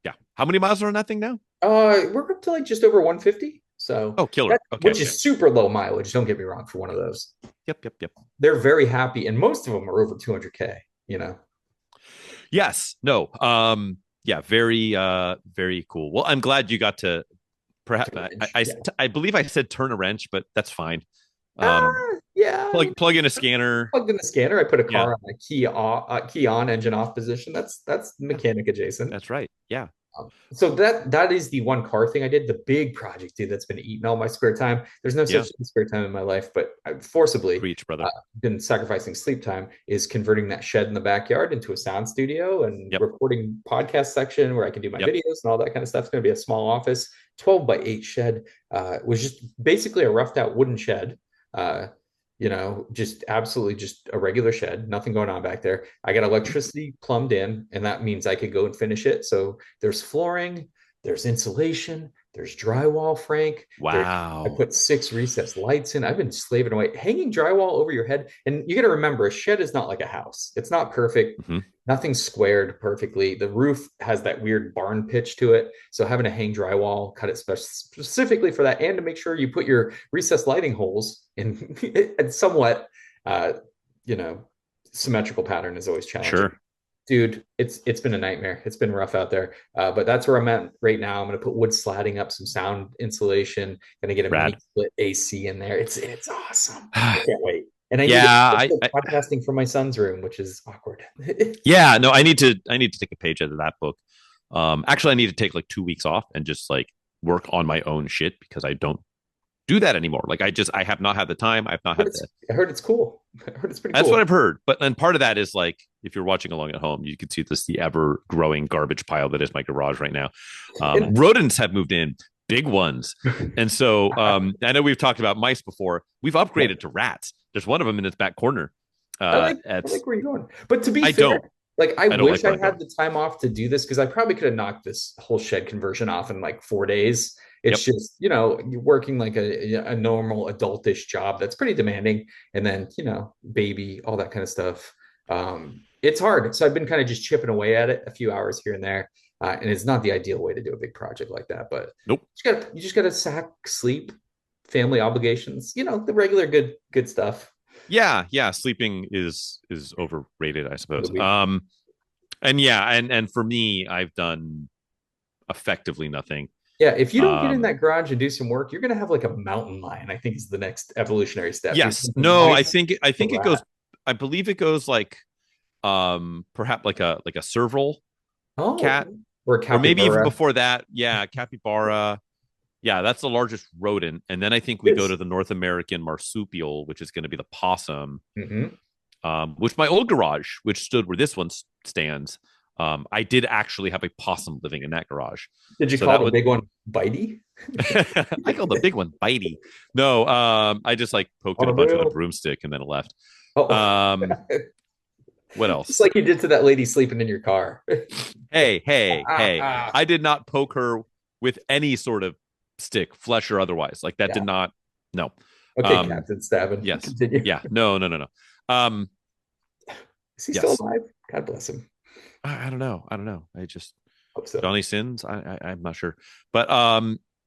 C: yeah. How many miles are on that thing now?
B: We're up to like just over 150. So
C: Oh, killer.
B: that,
C: Okay,
B: which
C: okay.
B: is super low mileage. Don't get me wrong for one of those.
C: Yep.
B: They're very happy, and most of them are over 200K, you know.
C: Yes. No. Yeah. Very cool. Well, I'm glad you got to. Perhaps
B: Yeah.
C: I believe I said turn a wrench, but that's fine.
B: Uh,
C: Um,
B: yeah.
C: plug in a scanner.
B: Plugged in the scanner. I put a
C: Yeah,
B: car on a key on, engine off position. That's
C: yeah,
B: mechanic adjacent.
C: that's right. Yeah.
B: So that is the one car thing I did. The big project, dude, that's been eating all my spare time. There's no
C: Yeah.
B: such thing as spare time in my life, but I forcibly
C: Preach, brother.
B: been sacrificing sleep time. Is converting that shed in the backyard into a sound studio and
C: Yep.
B: recording podcast section where I can do my
C: Yep.
B: videos and all that kind of stuff. It's going to be a small office, 12 by 8 shed. It was just basically a roughed out wooden shed. Uh, just absolutely just a regular shed, nothing going on back there. I got electricity plumbed in, and that means I could go and finish it. So there's flooring, there's insulation, there's drywall, Frank. I
C: Wow.
B: put 6 recessed lights in. I've been slaving away, hanging drywall over your head. And you got to remember, a shed is not like a house. It's not perfect.
C: Hmm.
B: Nothing's squared perfectly. The roof has that weird barn pitch to it. So having to hang drywall, cut it specifically for that, and to make sure you put your recessed lighting holes in a somewhat, uh, you know, symmetrical pattern is always challenging.
C: Sure.
B: Dude, it's been a nightmare. It's been rough out there. But that's where I'm at right now. I'm gonna put wood slatting up, some sound insulation, gonna get a mini
C: Rad.
B: split AC in there. It's awesome. I can't wait. And I need
C: Yeah.
B: to podcasting from my son's room, which is awkward.
C: Yeah. No, I need to take a page out of that book. Actually, I need to take like 2 weeks off and just like work on my own shit because I don't do that anymore. Like I have not had the time. I've not
B: But
C: had the.
B: I heard it's cool. I heard it's pretty
C: That's what
B: cool.
C: I've heard. But then part of that is like if you're watching along at home, you can see this the ever growing garbage pile that is my garage right now.
B: And
C: Rodents have moved in, big ones, and so I know we've talked about mice before. We've upgraded to rats. There's one of them in its back corner.
B: I like where you're going. But to be
C: I
B: fair,
C: don't.
B: like I
C: I don't like
B: wish
C: where
B: I
C: I'm
B: had
C: going.
B: the time off to do this because I probably could have knocked this whole shed conversion off in like 4 days. It's
C: Yep.
B: just, you're working like a normal adultish job that's pretty demanding. And then, baby, all that kind of stuff. It's hard. So I've been kind of just chipping away at it a few hours here and there. And it's not the ideal way to do a big project like that, but
C: Nope.
B: you just gotta sack sleep, family obligations, the regular good stuff
C: Yeah, yeah. Sleeping is overrated, I
B: for the
C: suppose.
B: week.
C: And yeah, and for me, I've done effectively nothing.
B: Yeah, if you don't get in
C: Um,
B: that garage and do some work, you're gonna have like a mountain lion, I think is the next evolutionary step. You're
C: yes,
B: going from
C: no,
B: mice
C: I
B: to
C: think it goes.
B: rat.
C: I believe it goes like perhaps like a serval cat,
B: Oh, or a
C: or maybe even
B: capybara.
C: before that. Yeah, capybara. Yeah, that's the largest rodent. And then I think we go to
B: Yes.
C: the North American marsupial, which is going to be the possum,
B: Hmm.
C: which my old garage, which stood where this one stands, I did actually have a possum living in that garage.
B: Did you
C: So
B: call
C: that
B: the
C: would,
B: big one Bitey?
C: I call the big one Bitey. No, I just like poked
B: On
C: it
B: a
C: a bunch with a
B: bill.
C: broomstick and then it left.
B: Oh,
C: Um, what
B: just
C: else?
B: like you did to that lady sleeping in your car.
C: Hey. I did not poke her with any sort of stick, flesh or otherwise. Like that did
B: Yeah.
C: not, no.
B: Okay,
C: Um,
B: Captain Stabbing.
C: yes.
B: Continue.
C: Yeah. No. Um,
B: Is he still
C: yes.
B: alive? God bless him.
C: I don't know. I don't know. I just
B: Hope so.
C: Johnny Sins. I'm not sure, but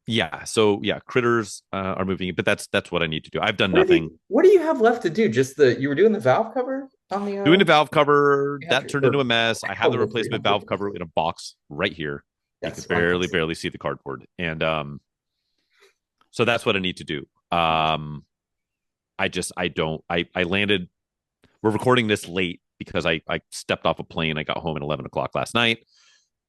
C: yeah. So yeah, critters are moving, but that's what I need to do. I've done nothing.
B: What do you have left to do? Just you were doing the valve cover on the
C: Doing the valve cover that
B: 300
C: turned into
B: or
C: a mess. I have
B: on
C: the
B: the
C: replacement valve
B: 300.
C: cover in a box right here. You can
B: Yes, on console.
C: barely see the cardboard, and so that's what I need to do. I don't. I landed. We're recording this late because I stepped off a plane. I got home at 11 o'clock last night.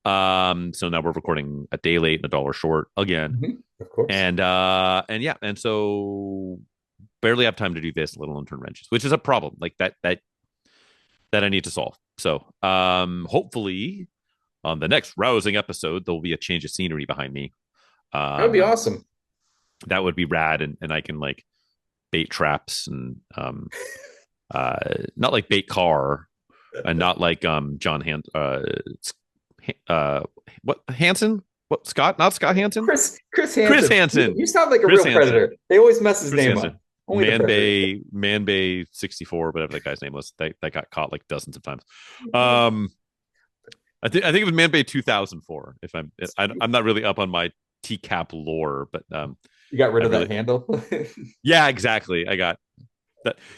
C: So now we're recording a day late and a dollar short again.
B: Mhm, of course.
C: And yeah, and so barely have time to do this, let alone turn wrenches, which is a problem like that I need to solve. So hopefully on the next rousing episode, there'll be a change of scenery behind me.
B: That would be
C: Um,
B: awesome.
C: that would be rad, and I can like bait traps and not like bait car and not like John uh what Hansen? What Scott? Not Scott Hansen?
B: Chris
C: Chris
B: Hansen. You,
C: Hansen.
B: you sound like a
C: Chris
B: real
C: Hansen.
B: predator. They always mess his
C: Chris
B: name
C: Hansen.
B: up. Only the predator.
C: Man Bay 64, whatever that guy's name was. That got caught like dozens of times. Um I think it was Man Bay 2004. If I'm not really up on my TCAP lore, but
B: You got rid
C: I
B: of that
C: really
B: handle.
C: yeah, exactly. I got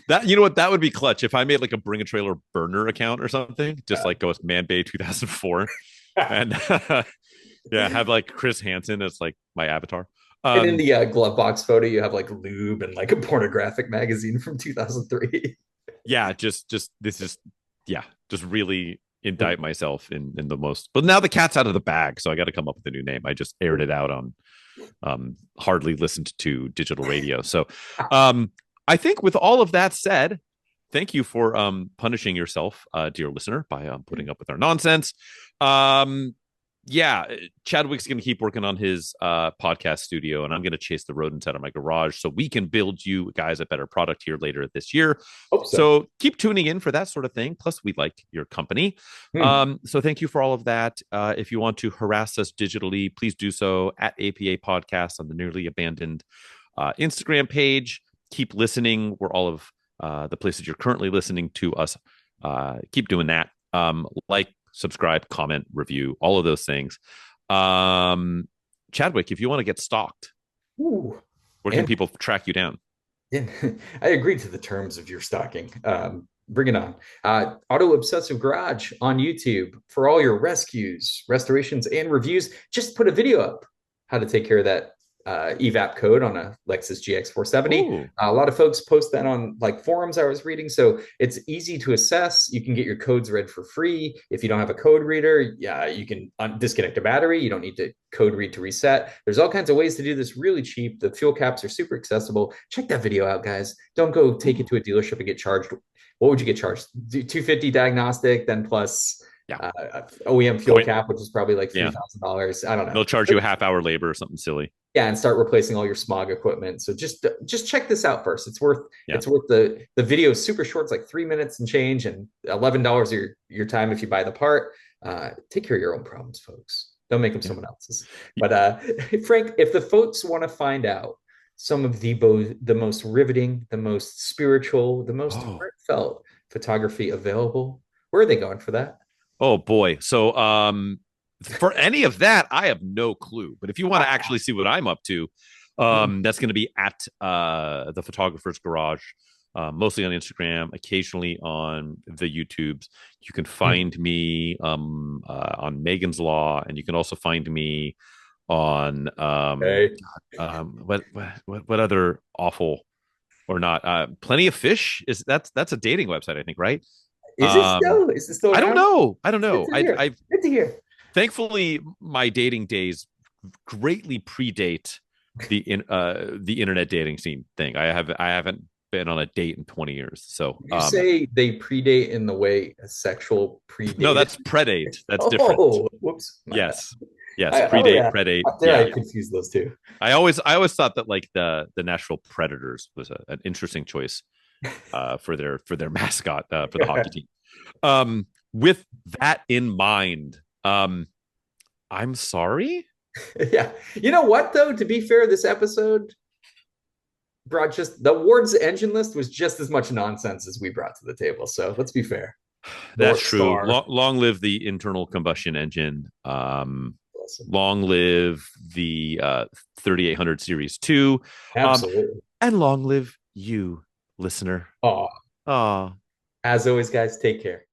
C: that you know what that would be clutch if I made like a bring a trailer burner account or something, just like go with Man Bay 2004 and yeah, have like Chris Hansen as like my avatar.
B: And in
C: Um
B: the glove box photo, you have like lube and like a pornographic magazine from 2003.
C: yeah, just this is yeah, just really indict myself in the most. But now the cat's out of the bag, so I got to come up with a new name. I just aired it out on hardly listened to digital radio. So I think with all of that said, thank you for punishing yourself, dear listener, by putting up with our nonsense. Um, yeah, Chadwick's going to keep working on his podcast studio, and I'm going to chase the rodents out of my garage so we can build you guys a better product here later this year.
B: Hope so.
C: So keep tuning in for that sort of thing. Plus, we like your company.
B: Hmm.
C: So thank you for all of that. If you want to harass us digitally, please do so at APA Podcast on the nearly abandoned Instagram page. Keep listening. We're all of the places you're currently listening to us. Keep doing that. Like, subscribe, comment, review, all of those things. Chadwick, if you want to get stalked,
B: Ooh.
C: where can
B: And
C: people track you down?
B: yeah, I agreed to the terms of your stocking. Bring it on. Auto Obsessive Garage on YouTube for all your rescues, restorations, and reviews. Just put a video up how to take care of that evap code on a Lexus GX470.
C: Ooh.
B: A lot of folks post that on like forums I was reading, so it's easy to assess. You can get your codes read for free. If you don't have a code reader, yeah, you can disconnect a battery. You don't need to code read to reset. There's all kinds of ways to do this really cheap. The fuel caps are super accessible. Check that video out, guys. Don't go take it to a dealership and get charged. What would you get charged? 250 diagnostic, then plus
C: Yeah.
B: OEM fuel
C: Point.
B: cap, which is probably like
C: Yeah.
B: $3,000. I don't know.
C: They'll charge you a half hour labor or something silly.
B: Yeah, and start replacing all your smog equipment. So just check this out first.
C: Yeah.
B: It's worth the video is super short. It's like 3 minutes and change, and $11 of your time if you buy the part. Take care of your own problems, folks. Don't make them someone else's. But Frank, if the folks want to find out some of the most riveting, the most spiritual, the most heartfelt photography available, where are they going for that?
C: Oh boy. So for any of that, I have no clue. But if you want to actually see what I'm up to, that's going to be at the Photographer's Garage, mostly on Instagram, occasionally on the YouTubes. You can find me on Megan's Law, and you can also find me on what other awful or not Plenty of Fish that's a dating website, I think, right?
B: Is it still
C: I
B: around?
C: don't know.
B: Good to hear.
C: Thankfully, my dating days greatly predate the internet dating scene thing. I haven't been on a date in 20 years. So
B: you say they predate in the way a sexual predate?
C: No, that's predate. That's different.
B: Oh, whoops.
C: Yes. Predate.
B: I confuse those two.
C: I always thought that like the Nashville Predators was an interesting choice for their mascot for the hockey team. With that in mind, I'm sorry.
B: Yeah. You know what, though? To be fair, this episode brought just the awards engine list was just as much nonsense as we brought to the table. So let's be fair.
C: That's true. Long live the internal combustion engine. Long live the 3800 Series 2.
B: Absolutely.
C: And long live you, listener.
B: As always, guys, take care.